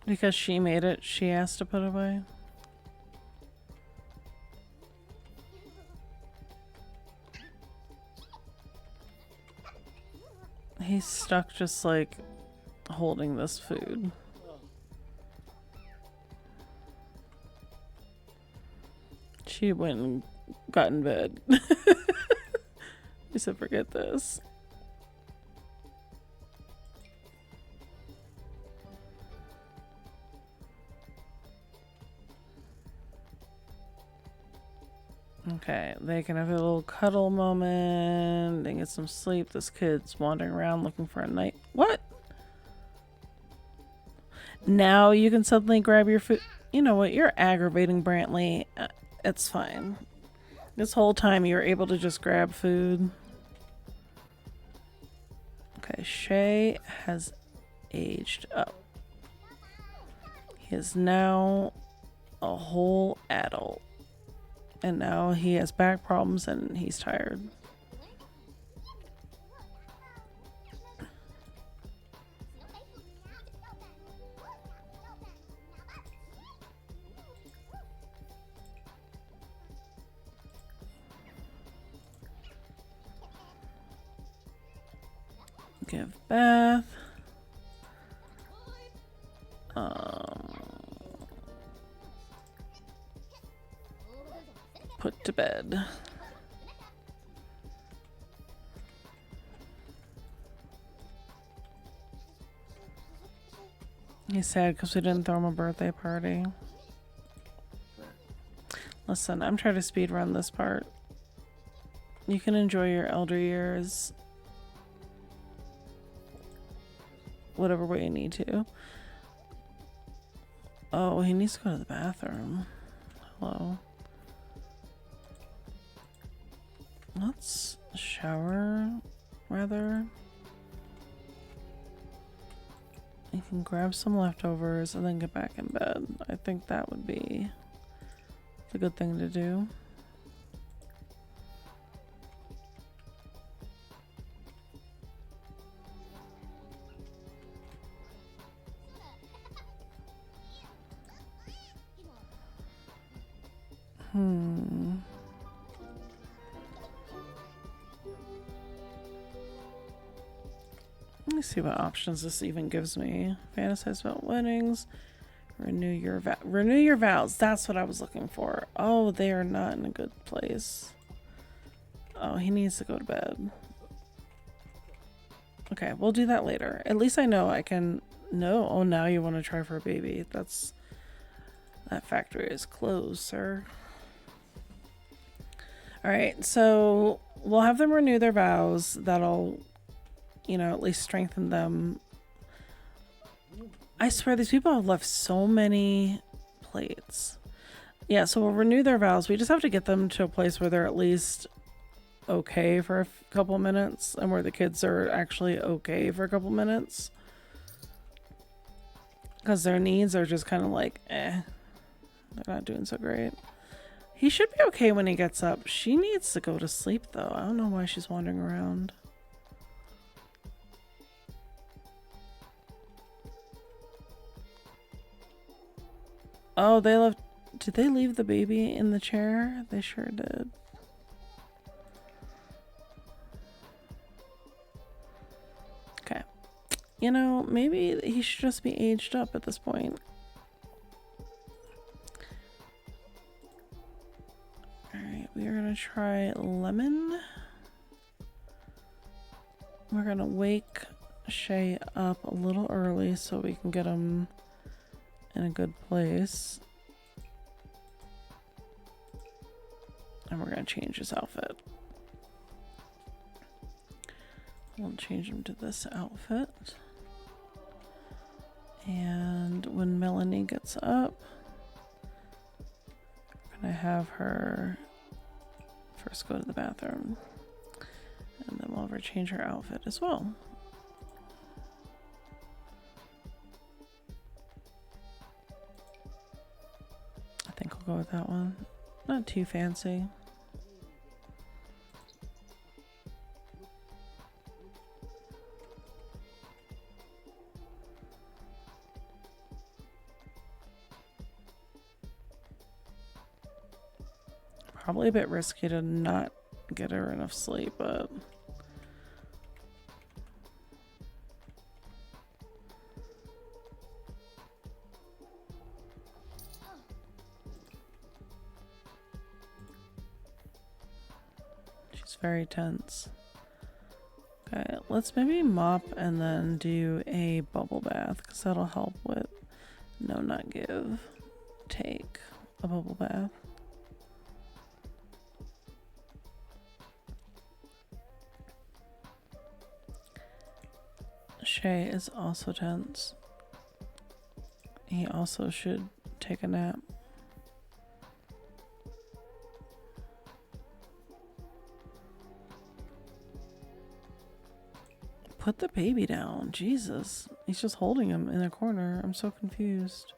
Because she made it, she has to put it away. He's stuck just like holding this food. She went and got in bed. He said, forget this. Okay, they can have a little cuddle moment. They get some sleep. This kid's wandering around looking for a night. What? Now you can suddenly grab your food. You know what? You're aggravating Brantley. It's fine. This whole time you were able to just grab food. Okay, Shay has aged up. He is now a whole adult. And now he has back problems and he's tired. Give bath. Put to bed. He's sad because we didn't throw him a birthday party. Listen, I'm trying to speed run this part. You can enjoy your elder years whatever way you need to. Oh, he needs to go to the bathroom. Hello. Let's shower, rather. You can grab some leftovers and then get back in bed. I think that would be the good thing to do. Let me see what options this even gives me. Fantasize about weddings. Renew your vows. That's what I was looking for. Oh, they are not in a good place. Oh, he needs to go to bed. Okay, we'll do that later. At least I know I can... No. Oh, now you want to try for a baby. That factory is closed, sir. Alright, so we'll have them renew their vows. That'll, you know, at least strengthen them. I swear these people have left so many plates. Yeah, so we'll renew their vows. We just have to get them to a place where they're at least okay for a couple minutes and where the kids are actually okay for a couple minutes. Because their needs are just kind of like, eh. They're not doing so great. He should be okay when he gets up. She needs to go to sleep, though. I don't know why she's wandering around. Oh, they left... Did they leave the baby in the chair? They sure did. Okay. You know, maybe he should just be aged up at this point. Alright, we are going to try lemon. We're going to wake Shay up a little early so we can get him in a good place. And we're going to change his outfit. We'll change him to this outfit. And when Melanie gets up, I'm gonna have her first go to the bathroom, and then we'll have her change her outfit as well. I think we'll go with that one. Not too fancy. Probably a bit risky to not get her enough sleep, but she's very tense. Okay, let's maybe mop and then do a bubble bath, because that'll help with no, not give, take a bubble bath. Shay is also tense. He also should take a nap. Put the baby down. Jesus. He's just holding him in a corner. I'm so confused.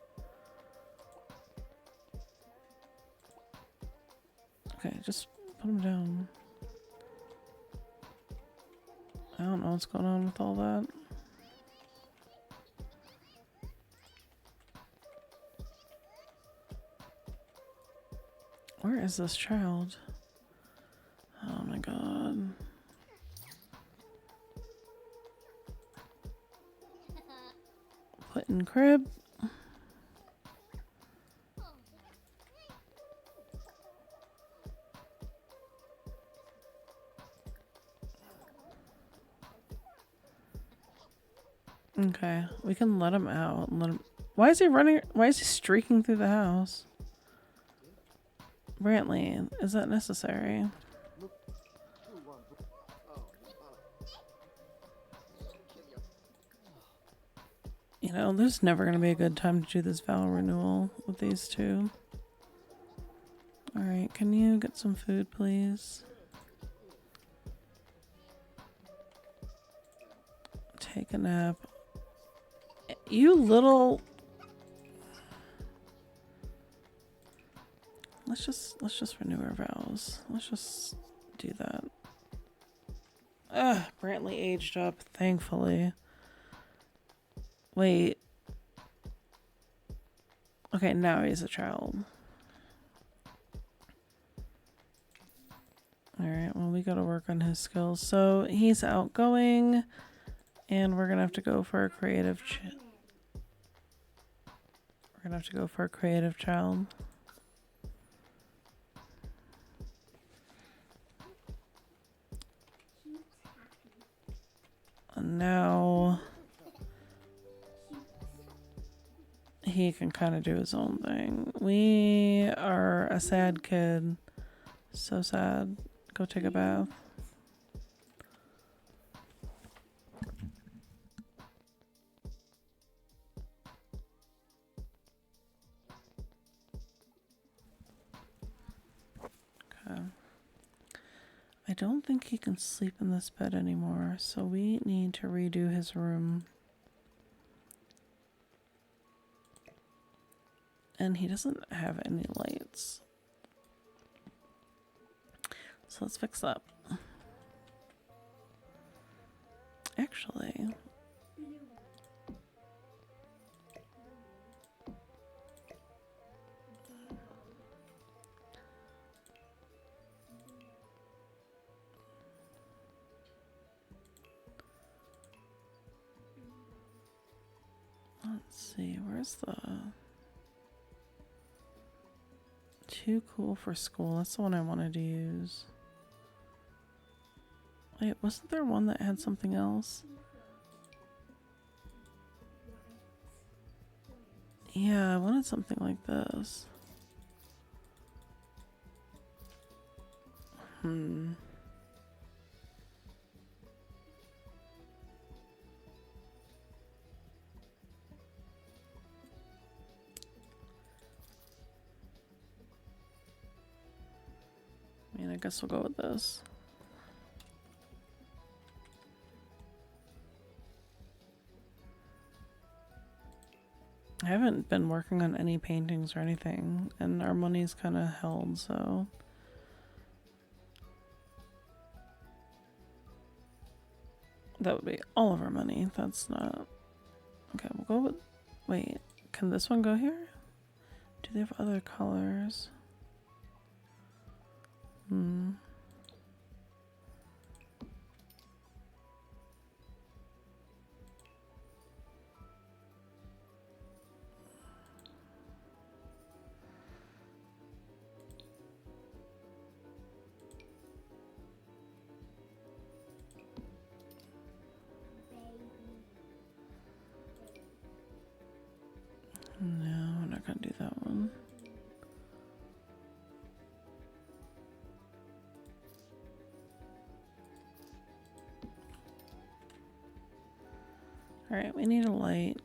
Okay, just put him down. I don't know what's going on with all that. Where is this child? Oh my god. Put in crib. Okay, we can let him out and let him. Why is he running? Why is he streaking through the house? Brantley, is that necessary? You know, there's never going to be a good time to do this vow renewal with these two. Alright, can you get some food, please? Take a nap. You little... Let's just renew our vows. Let's just do that. Ugh, Brantley aged up, thankfully. Wait. Okay, now he's a child. Alright, well, we gotta work on his skills. So, he's outgoing, and we're gonna have to go for a creative child. And now he can kind of do his own thing. We are a sad kid. So sad. Go take a bath. Okay. I don't think he can sleep in this bed anymore, so we need to redo his room. And he doesn't have any lights. So let's fix that. Actually, let's see, where's the too cool for school? That's the one I wanted to use. Wait, wasn't there one that had something else? Yeah, I wanted something like this. guess we'll go with this. I haven't been working on any paintings or anything, and our money's kind of held, so... That would be all of our money. That's not... Okay, we'll go with... Wait, can this one go here? Do they have other colors? No, we're not gonna do that one. Alright, we need a light.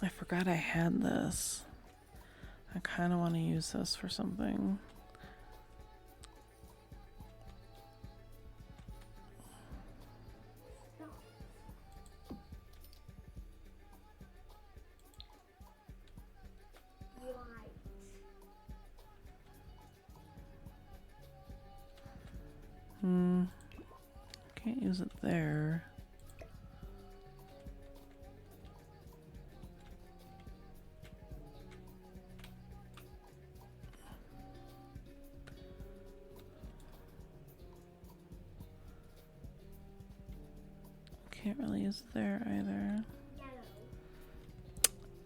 I forgot I had this. I kind of want to use this for something. Can't use it there. Can't really use it there either.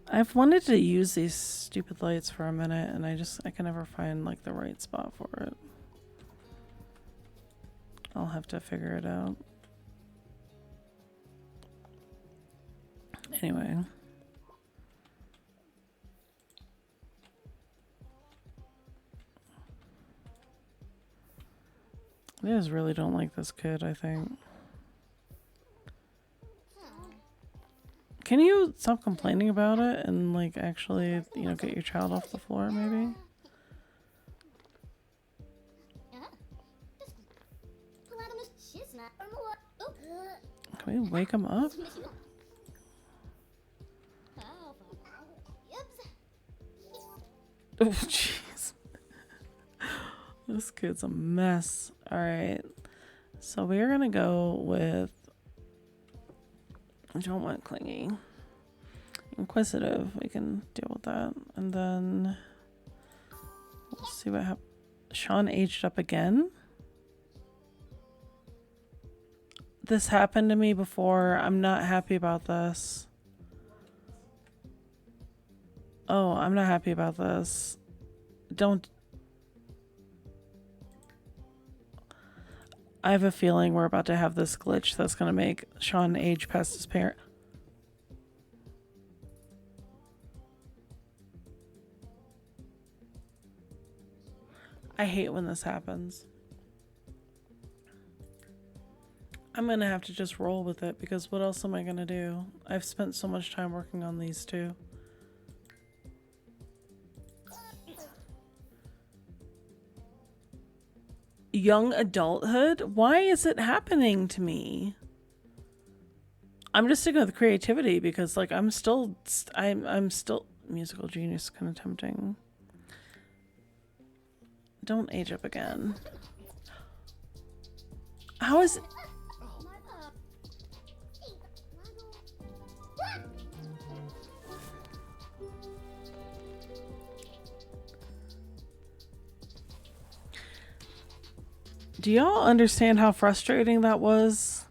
I've wanted to use these stupid lights for a minute, and I can never find like the right spot for it. I'll have to figure it out. Anyway. I just really don't like this kid, I think. Can you stop complaining about it and like actually, you know, get your child off the floor maybe? Can we wake him up? Oh, jeez. This kid's a mess. Alright. So we're gonna go with... I don't want clingy. Inquisitive. We can deal with that. And then... we'll see what happens. Sean aged up again? This happened to me before. I'm not happy about this. Oh, I'm not happy about this. Don't... I have a feeling we're about to have this glitch that's going to make Sean age past his parent. I hate when this happens. I'm going to have to just roll with it because what else am I going to do? I've spent so much time working on these two. Young adulthood? Why is it happening to me? I'm just sticking with creativity because like I'm still musical genius kind of tempting. Don't age up again. How is it? Do y'all understand how frustrating that was?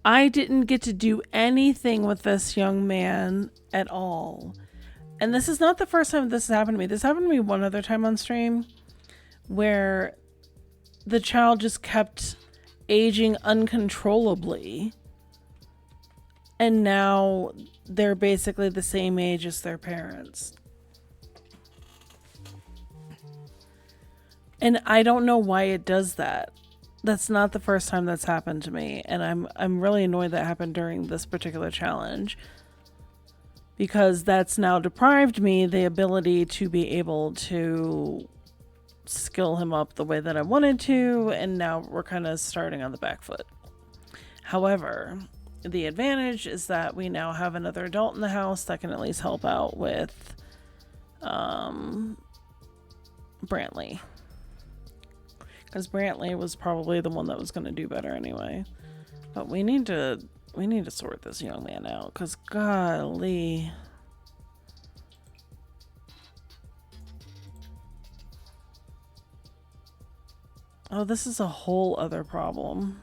I didn't get to do anything with this young man at all. And this is not the first time this has happened to me. This happened to me one other time on stream where the child just kept aging uncontrollably. And now they're basically the same age as their parents. And I don't know why it does that. That's not the first time that's happened to me. And I'm really annoyed that happened during this particular challenge. Because that's now deprived me the ability to be able to skill him up the way that I wanted to. And now we're kind of starting on the back foot. However, the advantage is that we now have another adult in the house that can at least help out with Brantley. Because Brantley was probably the one that was going to do better anyway. But we need to sort this young man out. Because golly. Oh, this is a whole other problem.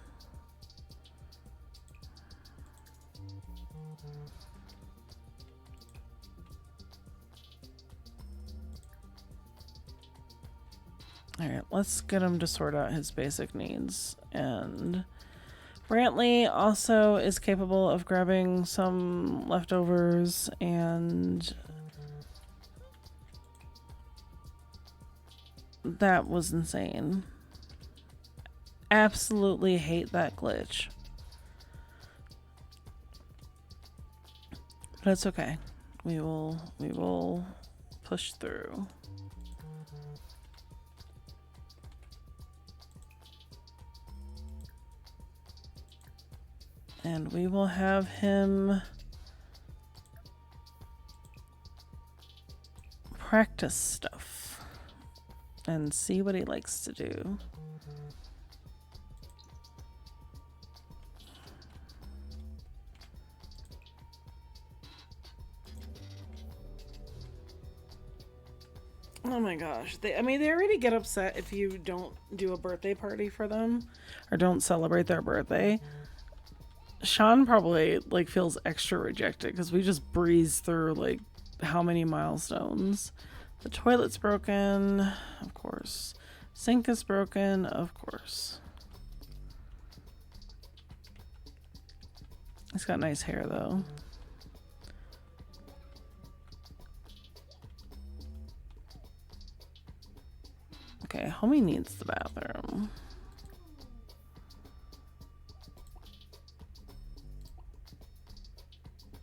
Alright, let's get him to sort out his basic needs. And Brantley also is capable of grabbing some leftovers, and that was insane. Absolutely hate that glitch. But it's okay. We will push through. And we will have him practice stuff and see what he likes to do. Oh my gosh. They already get upset if you don't do a birthday party for them or don't celebrate their birthday. Sean probably feels extra rejected because we just breeze through how many milestones. The toilet's broken, of course. Sink is broken, of course. He's got nice hair though. Okay, homie needs the bathroom.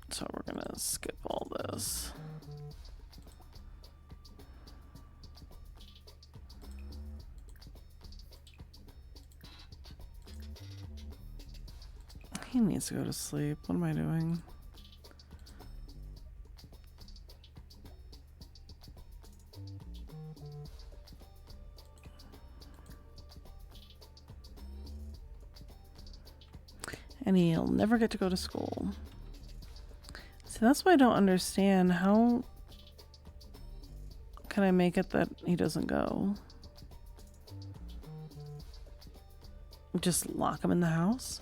So we're gonna skip all this. He needs to go to sleep. What am I doing? And he'll never get to go to school. See, that's why I don't understand. How can I make it that he doesn't go? Just lock him in the house?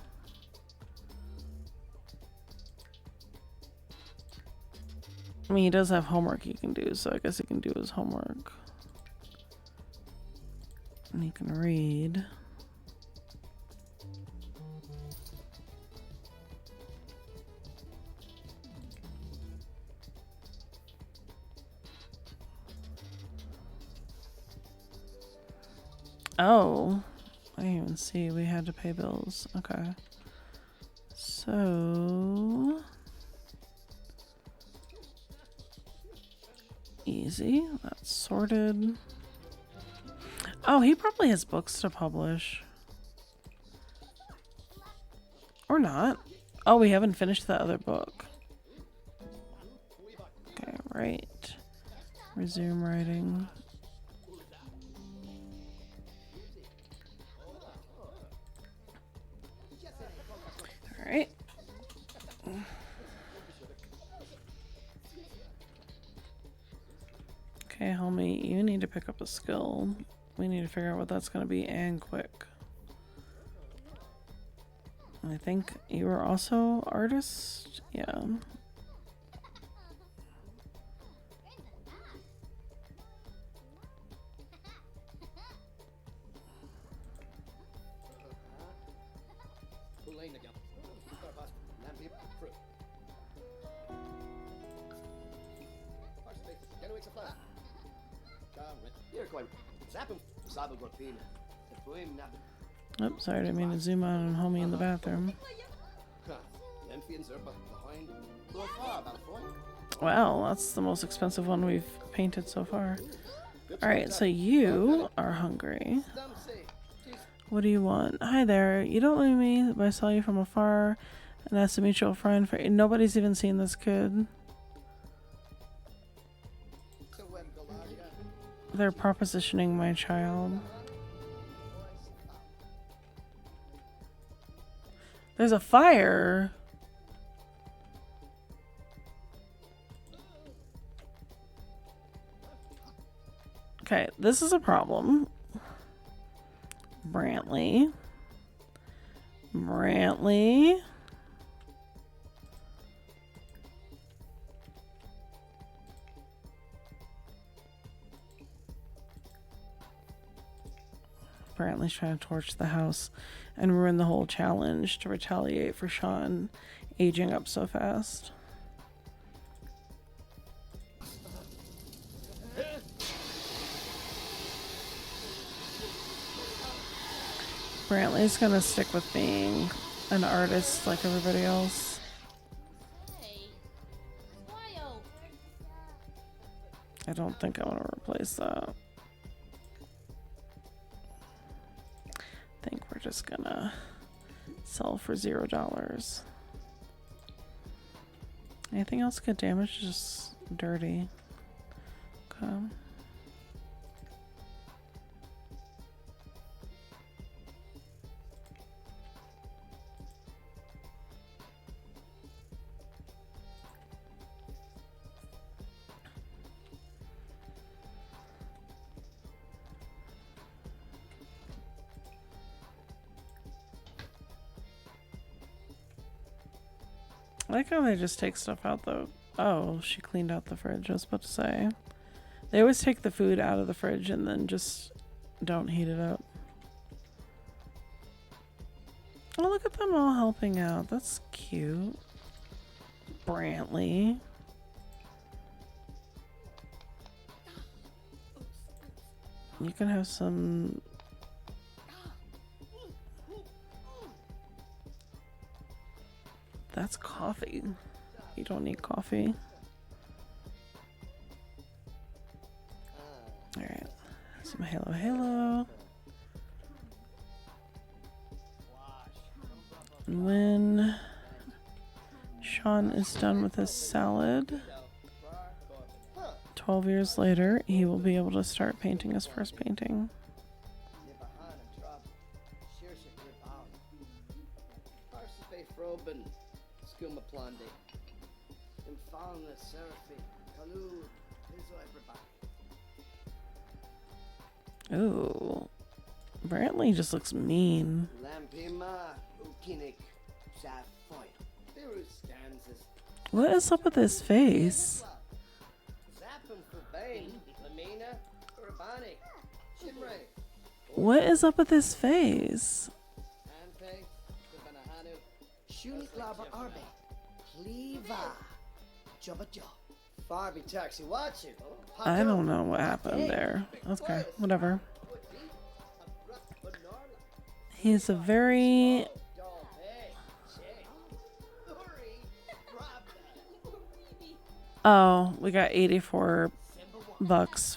I mean, he does have homework he can do, so I guess he can do his homework. And he can read. Oh, I didn't even see we had to pay bills. Okay. So easy. That's sorted. Oh, he probably has books to publish. Or not. Oh, we haven't finished that other book. Okay, right. Resume writing. Alright. Okay, homie, you need to pick up a skill. We need to figure out what that's going to be, and quick. I think you are also artist? Yeah. Lane again. Starbucks, Lampy, Fruit. Parsons, Kennewick's a flat. Here, Coin. Zappum, Sabu Gorpina. The Boim Nap. Oh, sorry, I didn't mean to zoom out on homie in the bathroom. Lampy and Zerpa behind. Lord Far, Balfoy. Wow, that's the most expensive one we've painted so far. Alright, so you are hungry. What do you want? Hi there. You don't know me, but I saw you from afar and asked a mutual friend for. Nobody's even seen this kid. They're propositioning my child. There's a fire. Okay, this is a problem. Brantley. Brantley's trying to torch the house and ruin the whole challenge to retaliate for Sean aging up so fast. Brantley's gonna stick with being an artist like everybody else. Hey, Wyo. I don't think I want to replace that. I think we're just gonna sell for $0. Anything else get damaged? Just dirty. Okay. I like how they just take stuff out though. Oh, she cleaned out the fridge. I was about to say. They always take the food out of the fridge and then just don't heat it up. Oh, look at them all helping out. That's cute. Brantley. You can have some... That's coffee. You don't need coffee. Alright. Some halo. And when Sean is done with his salad, 12 years later, he will be able to start painting his first painting. Ooh. Brantley just looks mean. What is up with his face? What is up with his face? I don't know what happened there. Okay, whatever. He's a very... Oh, we got $84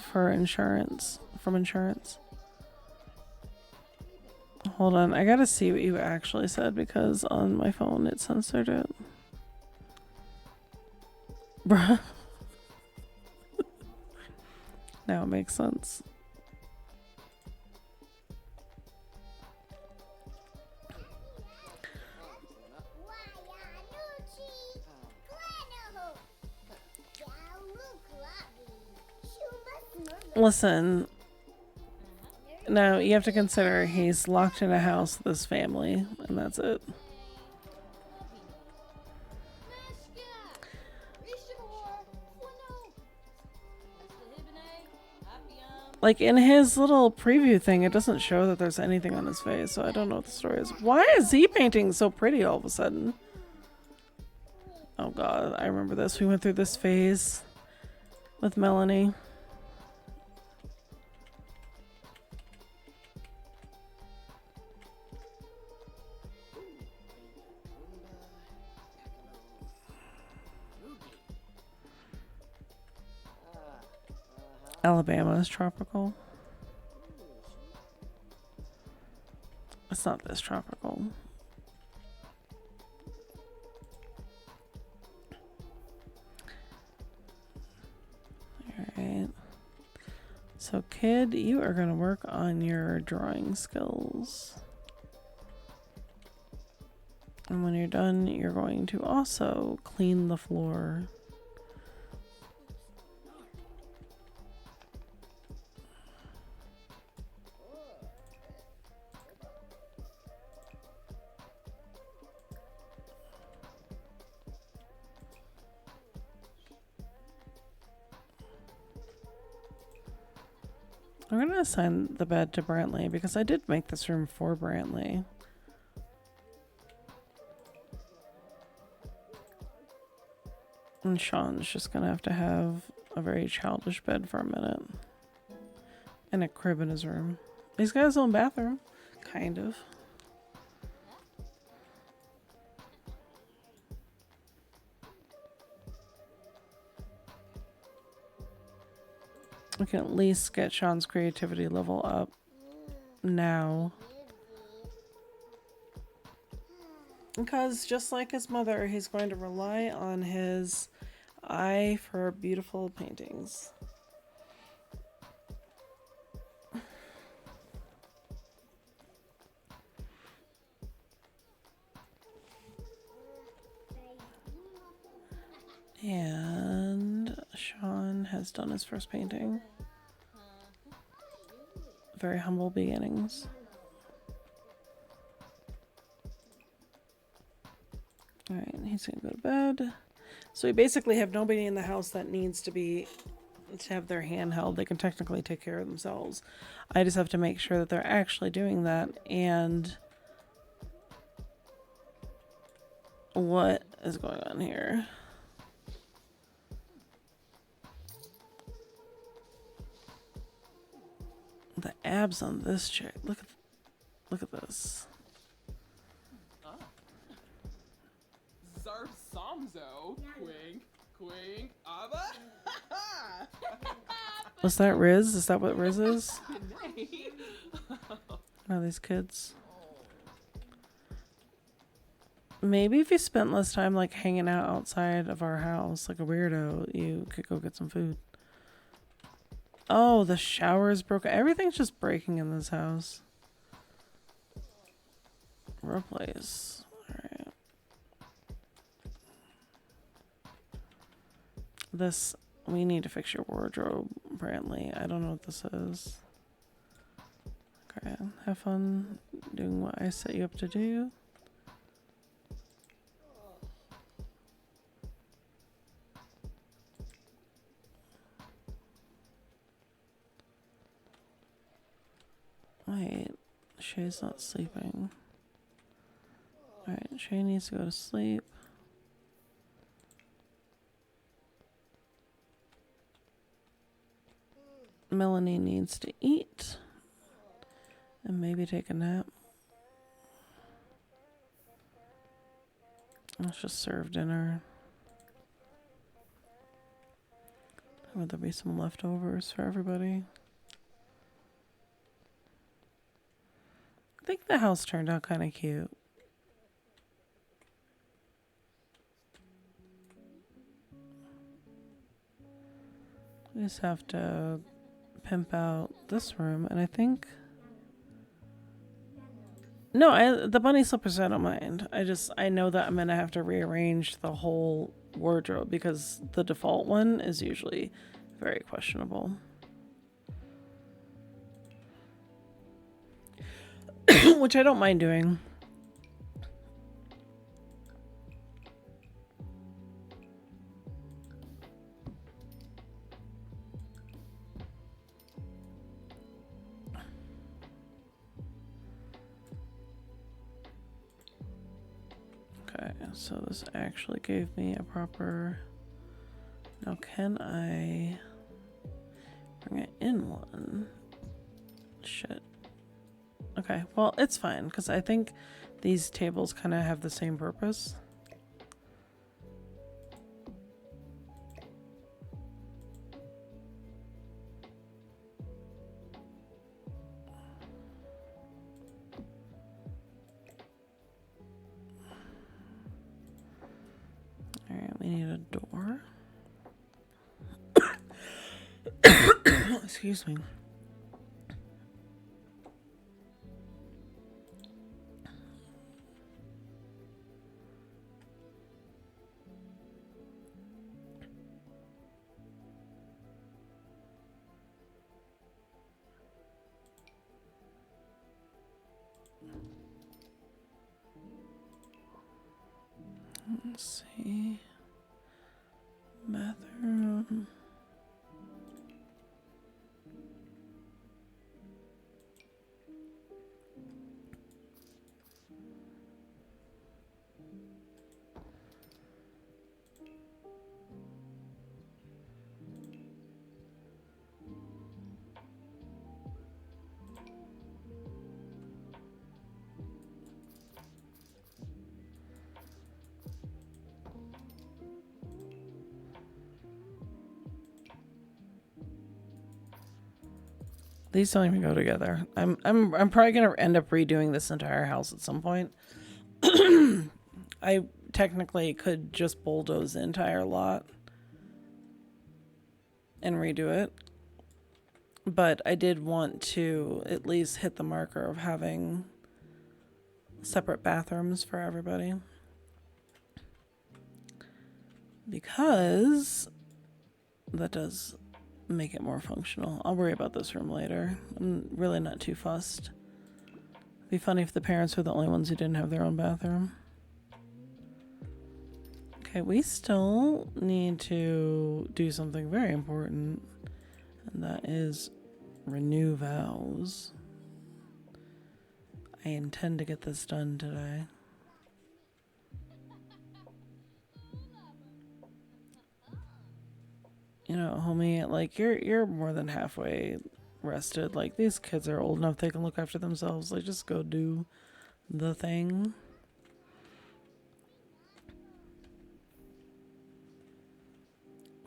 for insurance. From insurance. Hold on, I gotta see what you actually said because on my phone it censored it. Bruh. Now it makes sense. Listen, now you have to consider he's locked in a house with his family, and that's it. Like in his little preview thing, it doesn't show that there's anything on his face, so I don't know what the story is. Why is he painting so pretty all of a sudden? Oh god, I remember this. We went through this phase with Melanie. Alabama is tropical. It's not this tropical. Alright. So, kid, you are going to work on your drawing skills. And when you're done, you're going to also clean the floor. I'm going to assign the bed to Brantley because I did make this room for Brantley. And Sean's just going to have a very childish bed for a minute. And a crib in his room. He's got his own bathroom. Kind of. We can at least get Sean's creativity level up now. Because just like his mother, he's going to rely on his eye for beautiful paintings. And Sean has done his first painting. Very humble beginnings. Alright, he's gonna go to bed. So we basically have nobody in the house that needs to have their hand held. They can technically take care of themselves. I just have to make sure that they're actually doing that. And what is going on here? The abs on this chick. Look at this. Zarf Somzo. Quink, quink, Ava. Was that Riz? Is that what Riz is? Are these kids? Maybe if you spent less time like hanging out outside of our house like a weirdo, you could go get some food. Oh, the shower is broken. Everything's just breaking in this house. Replace. Alright. This, we need to fix your wardrobe, Brantley. I don't know what this is. Okay, have fun doing what I set you up to do. Wait, Shay's not sleeping. Alright, Shay needs to go to sleep. Melanie needs to eat. And maybe take a nap. Let's just serve dinner. Would there be some leftovers for everybody? I think the house turned out kind of cute. We just have to pimp out this room, and I think... No, the bunny slippers I don't mind. I know that I'm going to have to rearrange the whole wardrobe because the default one is usually very questionable. Which I don't mind doing. Okay, so this actually gave me a proper... Now can I bring it in one? Shit. Okay, well, it's fine, because I think these tables kind of have the same purpose. Alright, we need a door. Excuse me. Let's see. Bathroom. These don't even go together. I'm probably gonna end up redoing this entire house at some point. I technically could just bulldoze the entire lot and redo it. But I did want to at least hit the marker of having separate bathrooms for everybody. Because that does make it more functional. I'll worry about this room later. I'm really not too fussed. It'd be funny if the parents were the only ones who didn't have their own bathroom. Okay, we still need to do something very important, and that is renew vows. I intend to get this done today. You know, homie, like you're more than halfway rested. Like these kids are old enough they can look after themselves. Like just go do the thing.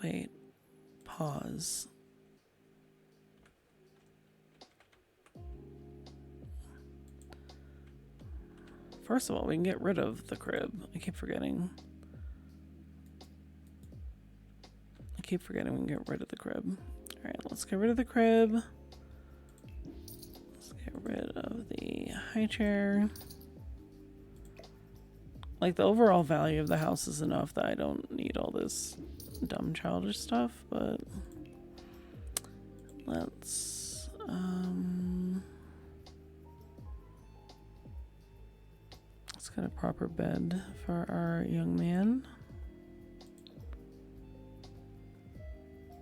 Wait. Pause. First of all, we can get rid of the crib. I keep forgetting. We can get rid of the crib. Alright, let's get rid of the crib. Let's get rid of the high chair. Like, the overall value of the house is enough that I don't need all this dumb childish stuff, but let's get a proper bed for our young man.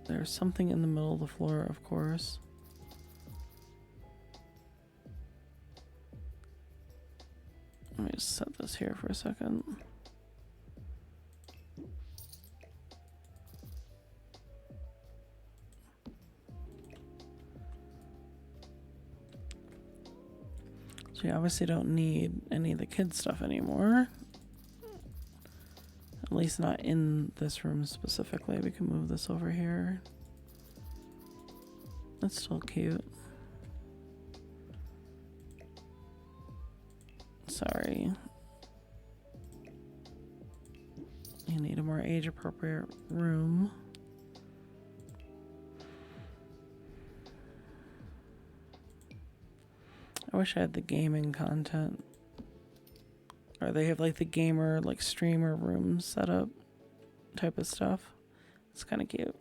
There's something in the middle of the floor, of course. Let me just set this here for a second. So you obviously don't need any of the kids' stuff anymore. At least not in this room specifically. We can move this over here. That's still cute. Sorry. You need a more age-appropriate room. I wish I had the gaming content. Or they have like the gamer, like streamer room setup type of stuff. It's kind of cute.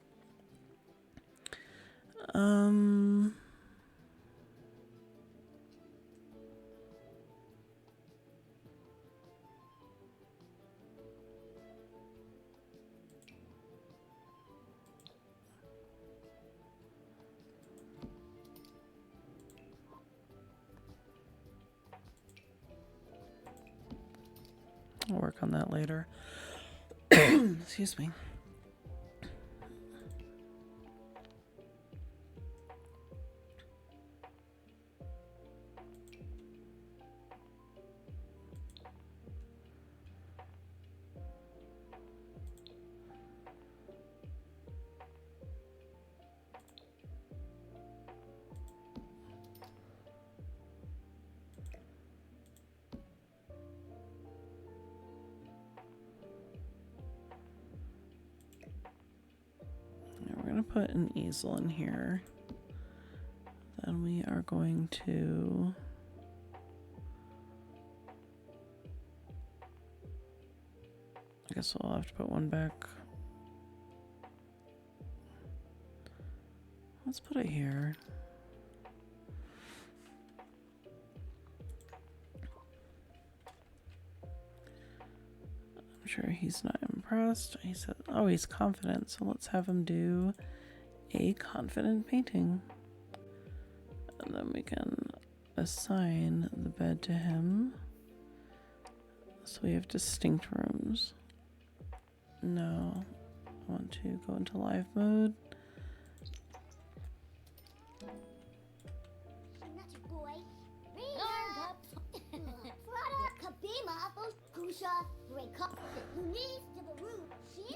I'll work on that later. Excuse me. We're going to put an easel in here. Then we are going to I guess we'll have to put one back. Let's put it here. I'm sure he's not impressed. He said, oh, he's confident, so let's have him do a confident painting. And then we can assign the bed to him. So we have distinct rooms. No, I want to go into live mode.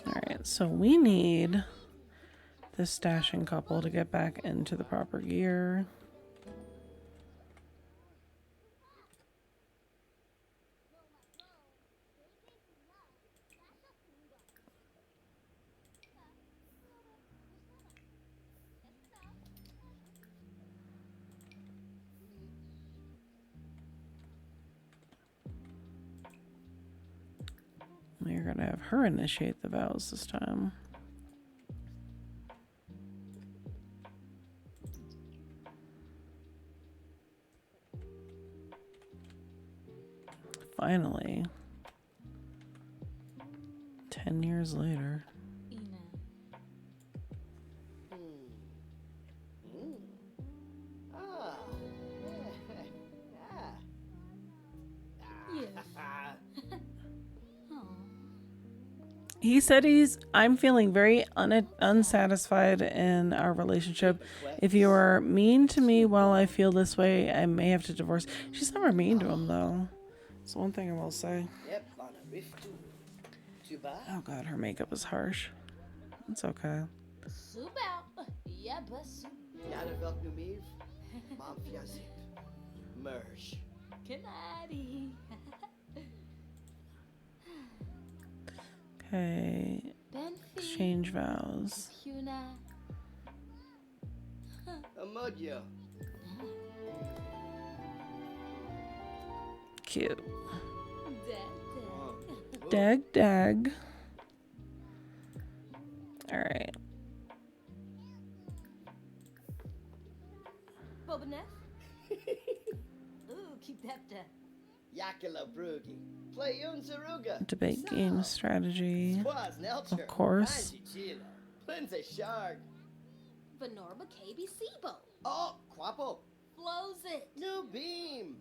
Alright, so we need this dashing couple to get back into the proper gear. We're going to have her initiate the vows this time. Finally. 10 years later. He said I'm feeling very unsatisfied in our relationship. If you are mean to me while I feel this way, I may have to divorce. She's never mean to him, though. That's one thing I will say. Oh, God, her makeup is harsh. It's okay. Okay. Exchange vows. Cute. Dag. Alright. Debate game strategy. Of course. Oh, Quapo. Flows it. New beam.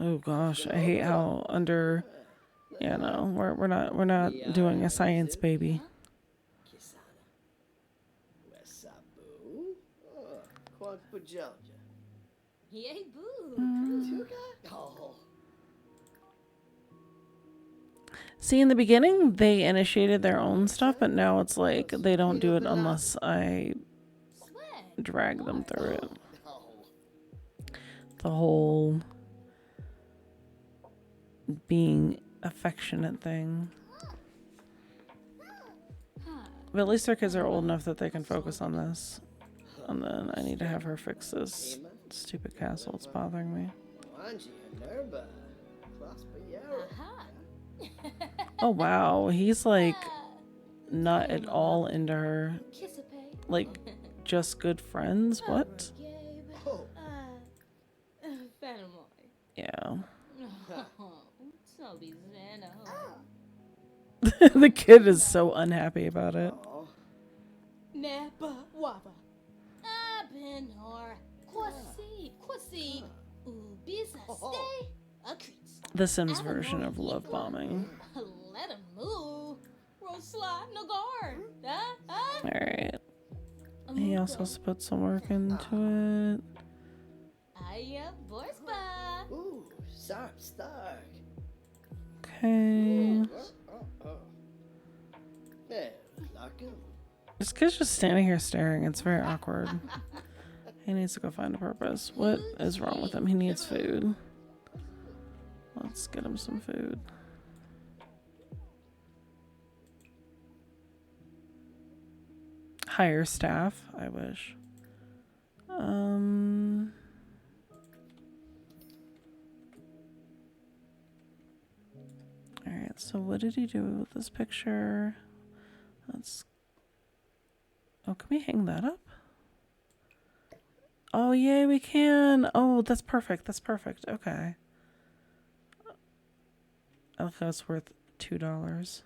Oh gosh, I hate how under. Yeah, no, we're not doing a science baby. See, in the beginning, they initiated their own stuff, but now it's like they don't do it unless I drag them through it. The whole being affectionate thing. But at least their kids are old enough that they can focus on this. And then I need to have her fix this stupid castle. It's bothering me. Oh wow, he's like not at all into her. Like just good friends? What? Yeah. The kid is so unhappy about it. Stay a crease. The Sims version of love bombing. Let him move. Rosla Nagar. All right. He also has to put some work into it. Aya Borspa. Ooh, Sarp Stark. Okay. Hey, Larkin. This kid's just standing here staring. It's very awkward. He needs to go find a purpose. What is wrong with him? He needs food. Let's get him some food. Hire staff, I wish. Alright, so what did he do with this picture? Let's... Oh, can we hang that up? Oh, yay, we can! Oh, that's perfect, that's perfect. Okay. I think that's worth $2.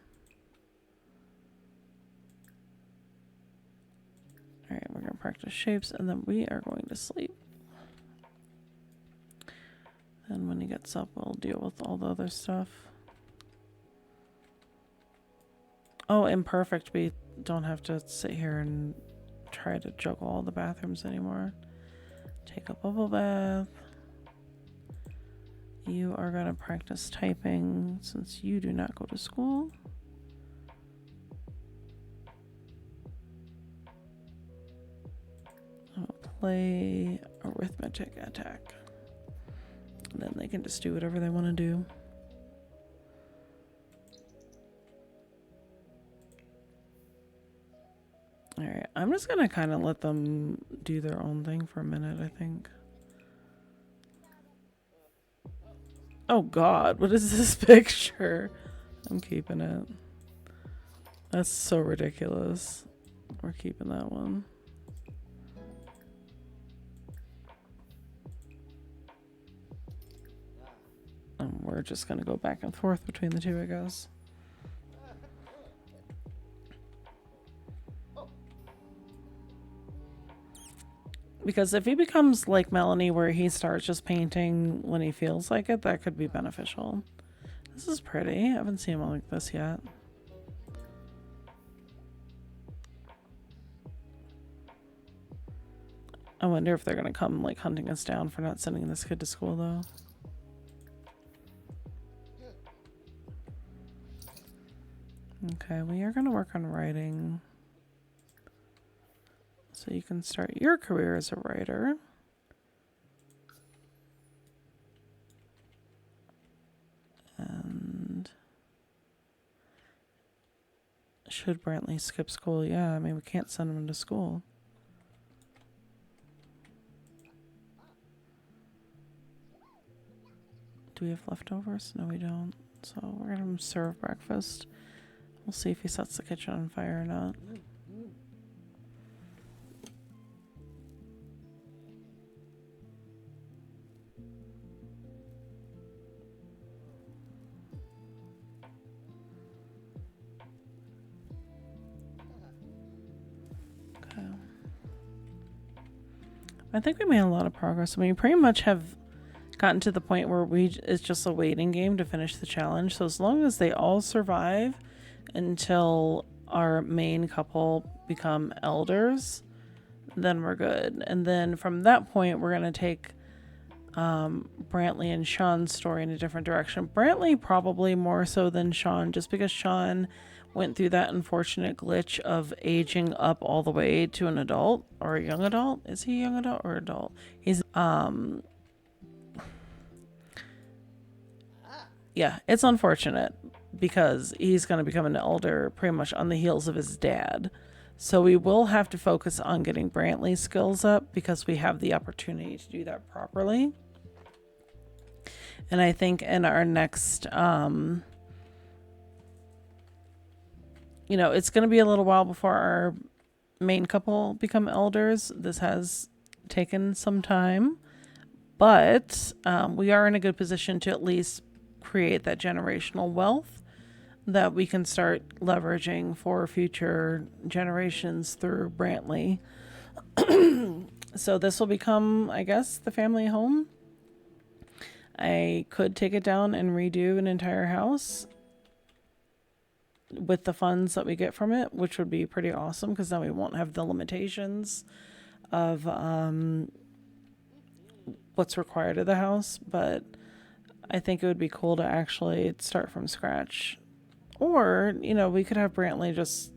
Alright, we're going to practice shapes, and then we are going to sleep. And when he gets up, we'll deal with all the other stuff. Oh, imperfect. We don't have to sit here and try to juggle all the bathrooms anymore. Take a bubble bath. You are going to practice typing since you do not go to school. Play arithmetic attack. And then they can just do whatever they want to do. Alright, I'm just going to kind of let them do their own thing for a minute, I think. Oh god, what is this picture? I'm keeping it. That's so ridiculous. We're keeping that one. We're just going to go back and forth between the two, I guess. Because if he becomes like Melanie, where he starts just painting when he feels like it, that could be beneficial. This is pretty. I haven't seen one like this yet. I wonder if they're going to come like hunting us down for not sending this kid to school, though. Okay, we are going to work on writing. So you can start your career as a writer. And should Brantley skip school? Yeah, I mean, we can't send him to school. Do we have leftovers? No, we don't. So we're going to serve breakfast. We'll see if he sets the kitchen on fire or not. Okay. I think we made a lot of progress. I mean, we pretty much have gotten to the point where it's just a waiting game to finish the challenge. So as long as they all survive until our main couple become elders, then we're good. And then from that point, we're going to take Brantley and Sean's story in a different direction. Brantley probably more so than Sean, just because Sean went through that unfortunate glitch of aging up all the way to an adult or a young adult. Is he a young adult or adult? He's yeah, it's unfortunate because he's going to become an elder pretty much on the heels of his dad. So we will have to focus on getting Brantley's skills up because we have the opportunity to do that properly. And I think in our next, it's going to be a little while before our main couple become elders. This has taken some time, but we are in a good position to at least create that generational wealth that we can start leveraging for future generations through Brantley. So this will become, I guess, the family home. I could take it down and redo an entire house with the funds that we get from it, which would be pretty awesome because then we won't have the limitations of what's required of the house. But I think it would be cool to actually start from scratch. Or, you know, we could have Brantley just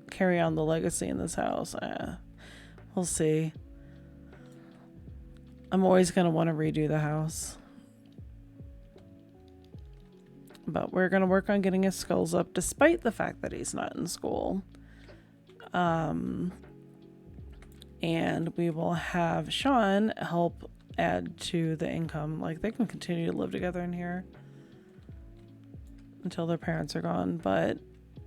carry on the legacy in this house. We'll see. I'm always going to want to redo the house. But we're going to work on getting his skills up despite the fact that he's not in school. And we will have Sean help add to the income. Like, they can continue to live together in here until their parents are gone. But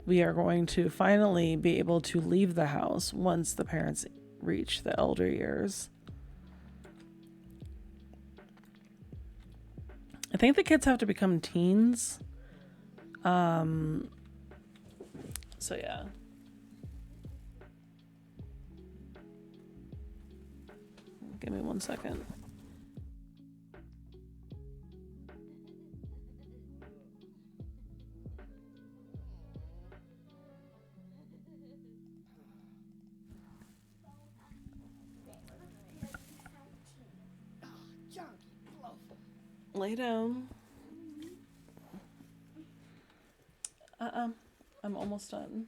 we are going to finally be able to leave the house once the parents reach the elder years. I think the kids have to become teens. So yeah. Give me 1 second. Lay down. I'm almost done.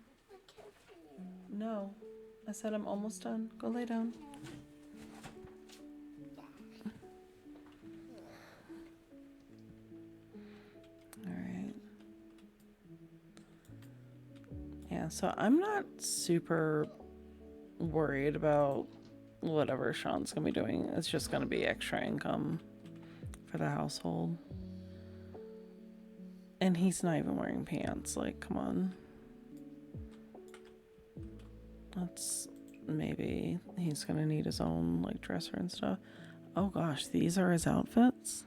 No. I said I'm almost done. Go lay down. Alright. Yeah, so I'm not super worried about whatever Sean's gonna be doing. It's just gonna be extra income for the household. And he's not even wearing pants. Like, come on. Let's maybe he's gonna need his own like dresser and stuff. Oh gosh, these are his outfits.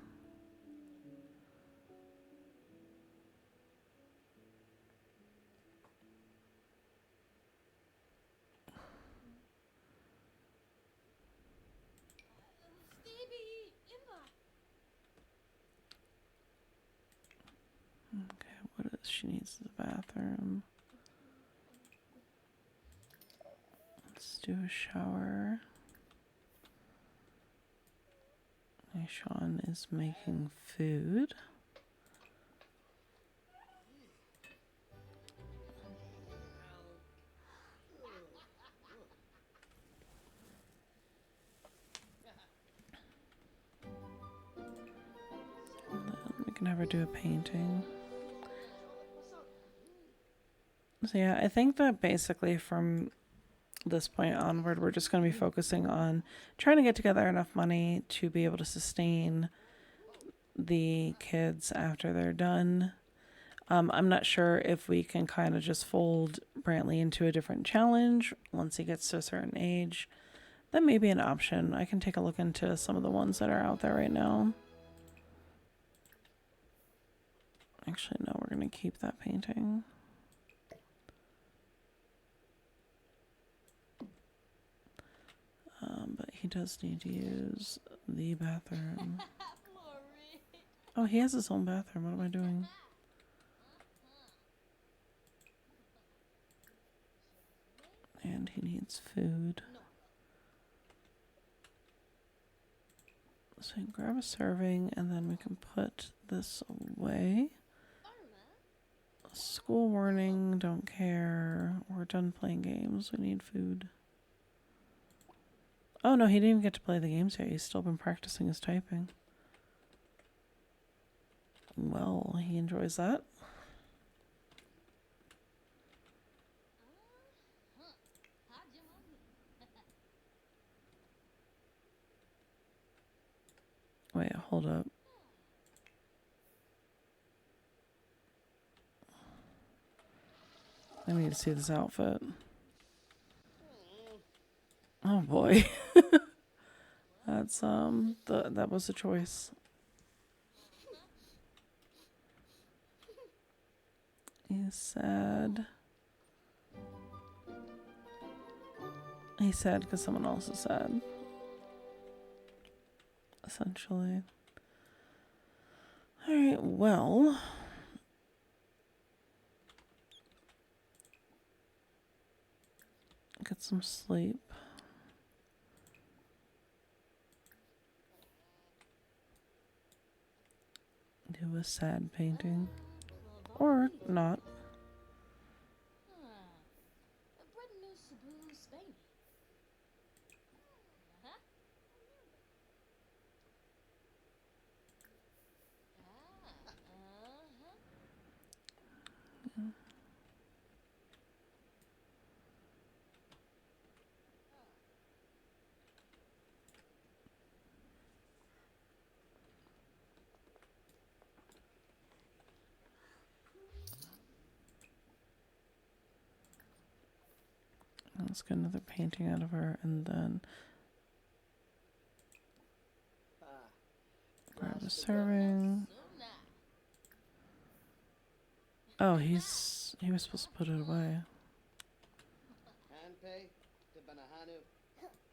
Okay, what is she needs the bathroom. Let's do a shower. Okay, Sean is making food. And then we can have her do a painting. So yeah, I think that basically from this point onward, we're just going to be focusing on trying to get together enough money to be able to sustain the kids after they're done. I'm not sure if we can kind of just fold Brantley into a different challenge once he gets to a certain age. That may be an option. I can take a look into some of the ones that are out there right now. Actually, no, we're going to keep that painting. But he does need to use the bathroom. Oh, he has his own bathroom. What am I doing? And he needs food. So grab a serving and then we can put this away. School warning, don't care. We're done playing games. We need food. Oh no, he didn't even get to play the games yet. He's still been practicing his typing. Well, he enjoys that. Wait, hold up. I need to see this outfit. Oh boy. That's that was a choice. He's sad. He's sad because someone else is sad. Essentially. Alright, well. Get some sleep. Do a sad painting. Or not. Brand new Cebu, Spain. Uh-huh. Uh-huh. Let's get another painting out of her and then Ah, grab a serving. Suna. Oh, he was supposed to put it away. Hanpei, Tibanahanu,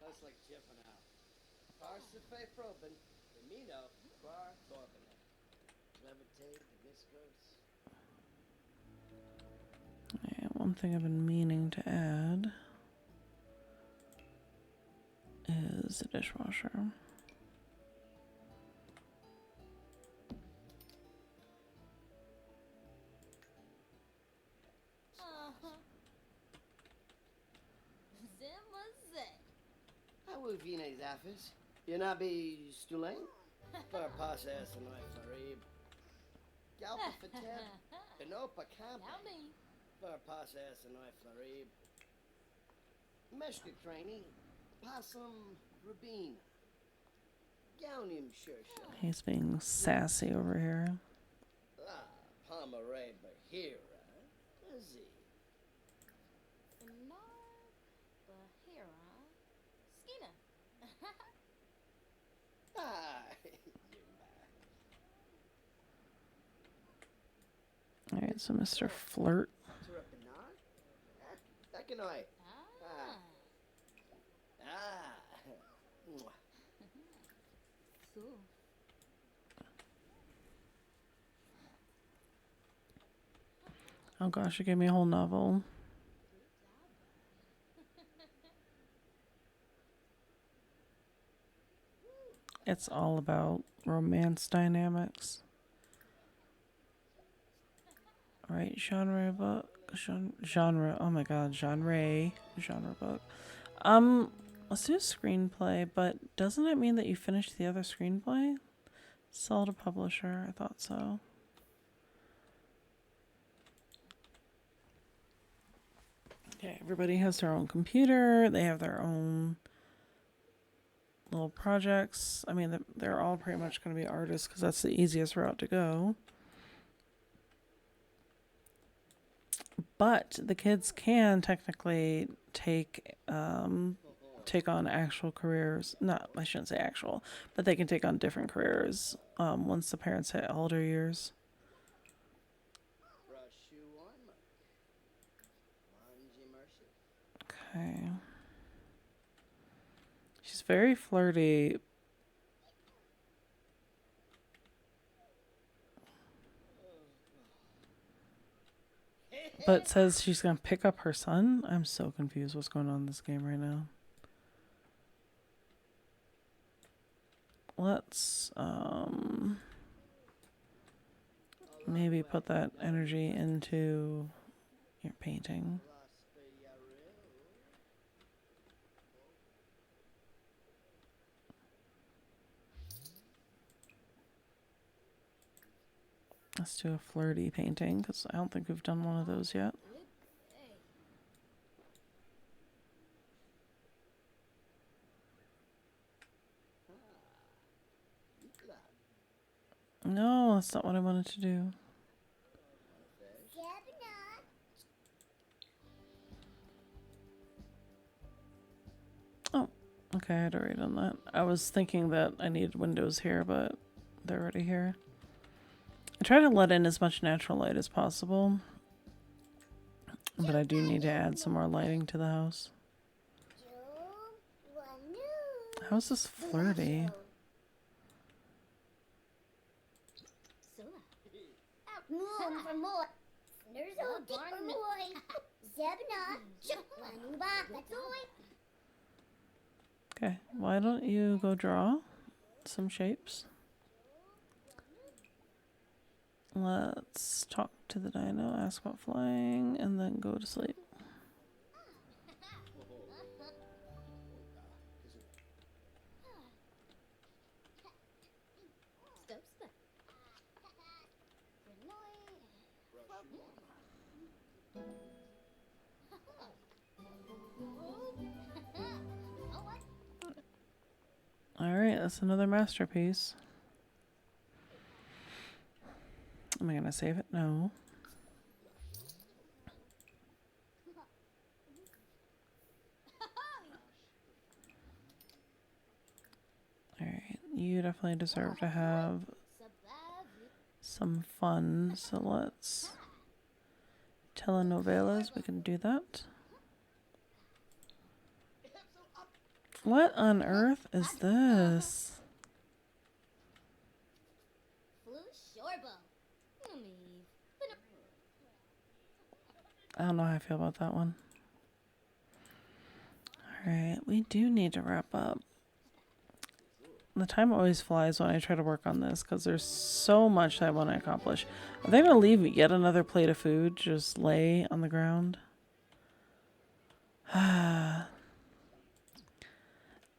that's like Jifana. Parsife Froben, Emino, Bar Thorbane. Levite, Viscos. Yeah, one thing I've been meaning to add is the dishwasher. Uh-huh. Zimazet. How will Vines Affis? Yanabi Stulain? Far Passes and I Farib. Galpa Fateb, Benopa Camp. Now me. Far Passes and I Farib. Meshka Craney, Possum Rabin. Gownium Shersha. He's being sassy over here. Ah, Pomeray Bahira. Azzy. Bernard Bahira. Skina. Ah, Alright, so Mr. Flirt. Bernard? That can I. Ah. Ah. Mwah. So. Oh gosh, you gave me a whole novel. It's all about romance dynamics. Right, genre book. Genre. Oh my god, genre book. Let's do a screenplay, but doesn't it mean that you finished the other screenplay? Sell to publisher, I thought so. Okay, everybody has their own computer. They have their own little projects. I mean, they're all pretty much going to be artists because that's the easiest route to go. But the kids can technically take on actual careers. Not, I shouldn't say actual, but they can take on different careers once the parents hit older years. Okay. She's very flirty. But says she's gonna pick up her son. I'm so confused what's going on in this game right now. Let's maybe put that energy into your painting. Let's do a flirty painting because I don't think we've done one of those yet. No, that's not what I wanted to do. Oh, okay, I had to read on that. I was thinking that I needed windows here, but they're already here. I try to let in as much natural light as possible, but I do need to add some more lighting to the house. How's this flirty? So Moon for more. There's a dick for boy. Zebna. Lanuba. That's all. Okay, why don't you go draw some shapes? Let's talk to the dino, ask about flying, and then go to sleep. Stop, stop. All right, that's another masterpiece. Am I gonna save it? No. All right, you definitely deserve to have some fun. So let's telenovelas. We can do that. What on earth is this? Flu Shorbo. I don't know how I feel about that one. Alright, we do need to wrap up. The time always flies when I try to work on this because there's so much that I want to accomplish. Are they going to leave yet another plate of food just lay on the ground?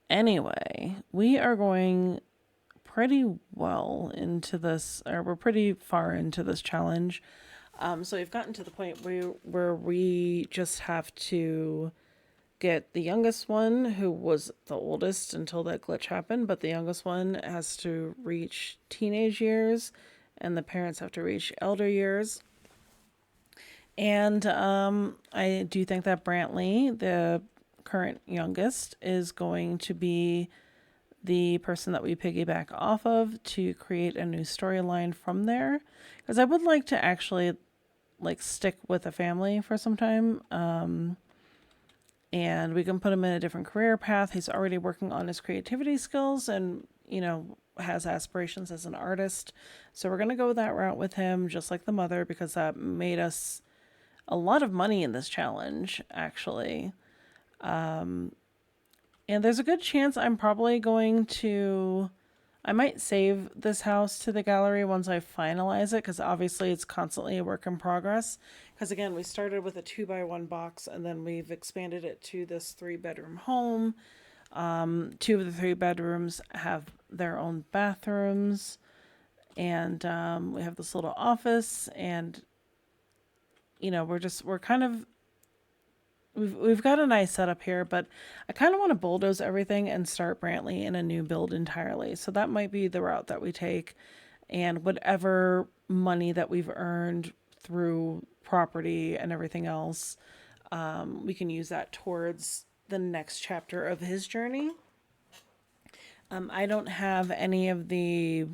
Anyway, we are going pretty well into this, or we're pretty far into this challenge. So we've gotten to the point where we just have to get the youngest one, who was the oldest until that glitch happened, but the youngest one has to reach teenage years, and the parents have to reach elder years. And I do think that Brantley, the current youngest, is going to be the person that we piggyback off of to create a new storyline from there, because I would like to actually stick with a family for some time, and we can put him in a different career path. He's already working on his creativity skills and has aspirations as an artist, so we're going to go that route with him, just like the mother, because that made us a lot of money in this challenge, actually. And there's a good chance I'm probably going to... I might save this house to the gallery once I finalize it, because obviously it's constantly a work in progress. Because again, we started with a 2x1 box, and then we've expanded it to this 3-bedroom home. 2 of the 3 bedrooms have their own bathrooms, and we have this little office, and we've got a nice setup here, but I kind of want to bulldoze everything and start Brantley in a new build entirely. So that might be the route that we take, and whatever money that we've earned through property and everything else, we can use that towards the next chapter of his journey. I don't have any of the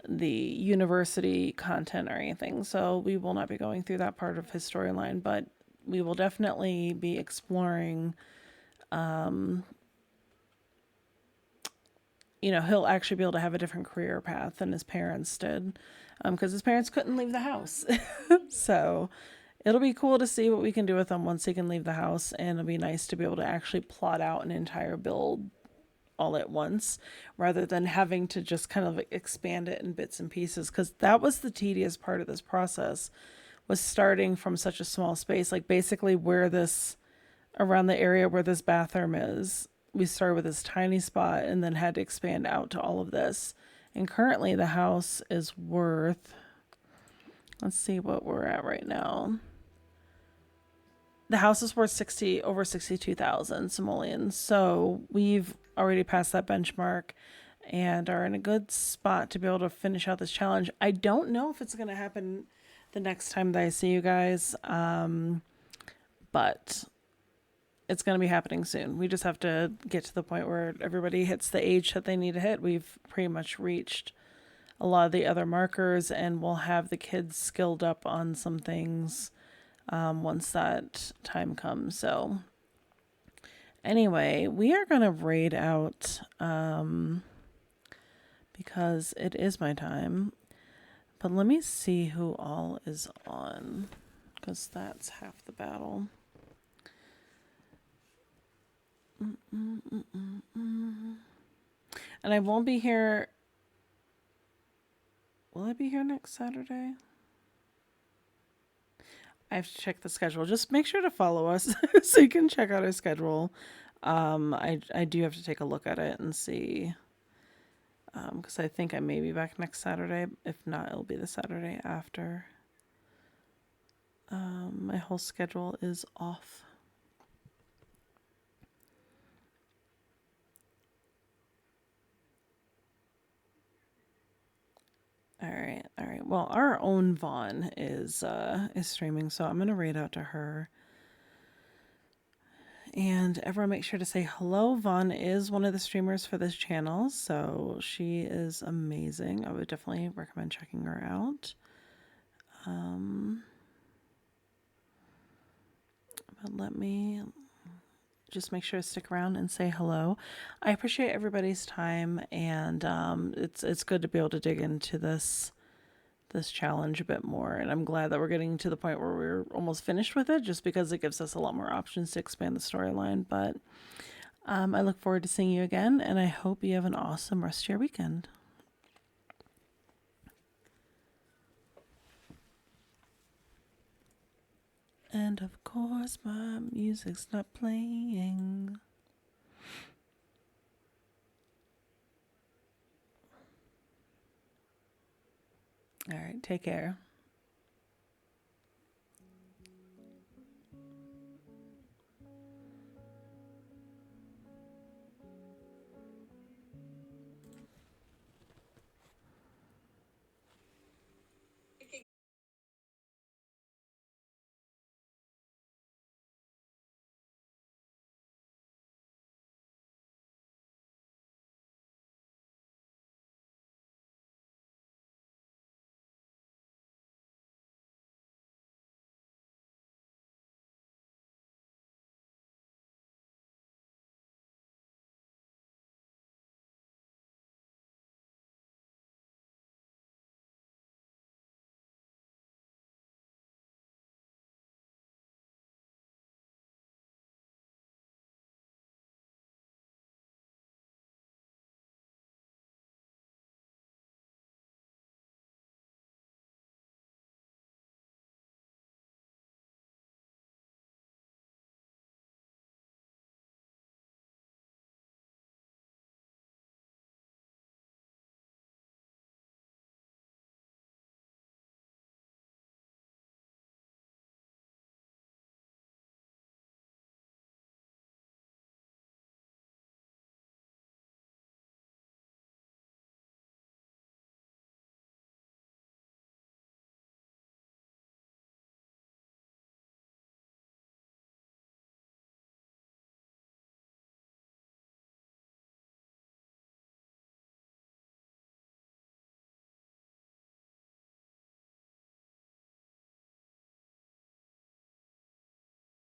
university content or anything, so we will not be going through that part of his storyline, but we will definitely be exploring, he'll actually be able to have a different career path than his parents did, because his parents couldn't leave the house. So it'll be cool to see what we can do with him once he can leave the house, and it'll be nice to be able to actually plot out an entire build all at once, rather than having to just kind of expand it in bits and pieces, because that was the tedious part of this process, was starting from such a small space. Like basically around the area where this bathroom is, we started with this tiny spot and then had to expand out to all of this. And currently the house is worth, let's see what we're at right now. The house is worth over 62,000 simoleons. So we've already passed that benchmark and are in a good spot to be able to finish out this challenge. I don't know if it's going to happen the next time that I see you guys, but it's going to be happening soon. We just have to get to the point where everybody hits the age that they need to hit. We've pretty much reached a lot of the other markers, and we'll have the kids skilled up on some things once that time comes. So anyway, we are going to raid out because it is my time. But let me see who all is on, because that's half the battle. And I won't be here. Will I be here next Saturday? I have to check the schedule. Just make sure to follow us so you can check out our schedule. I do have to take a look at it and see. Because I think I may be back next Saturday. If not, it'll be the Saturday after. My whole schedule is off. All right. Well, our own Vaughn is streaming, so I'm gonna raid out to her. And everyone make sure to say hello. Vaughn is one of the streamers for this channel, so she is amazing. I would definitely recommend checking her out. But let me just make sure to stick around and say hello. I appreciate everybody's time, and it's good to be able to dig into this challenge a bit more, and I'm glad that we're getting to the point where we're almost finished with it, just because it gives us a lot more options to expand the storyline. But I look forward to seeing you again, and I hope you have an awesome rest of your weekend. And of course my music's not playing. All right, take care.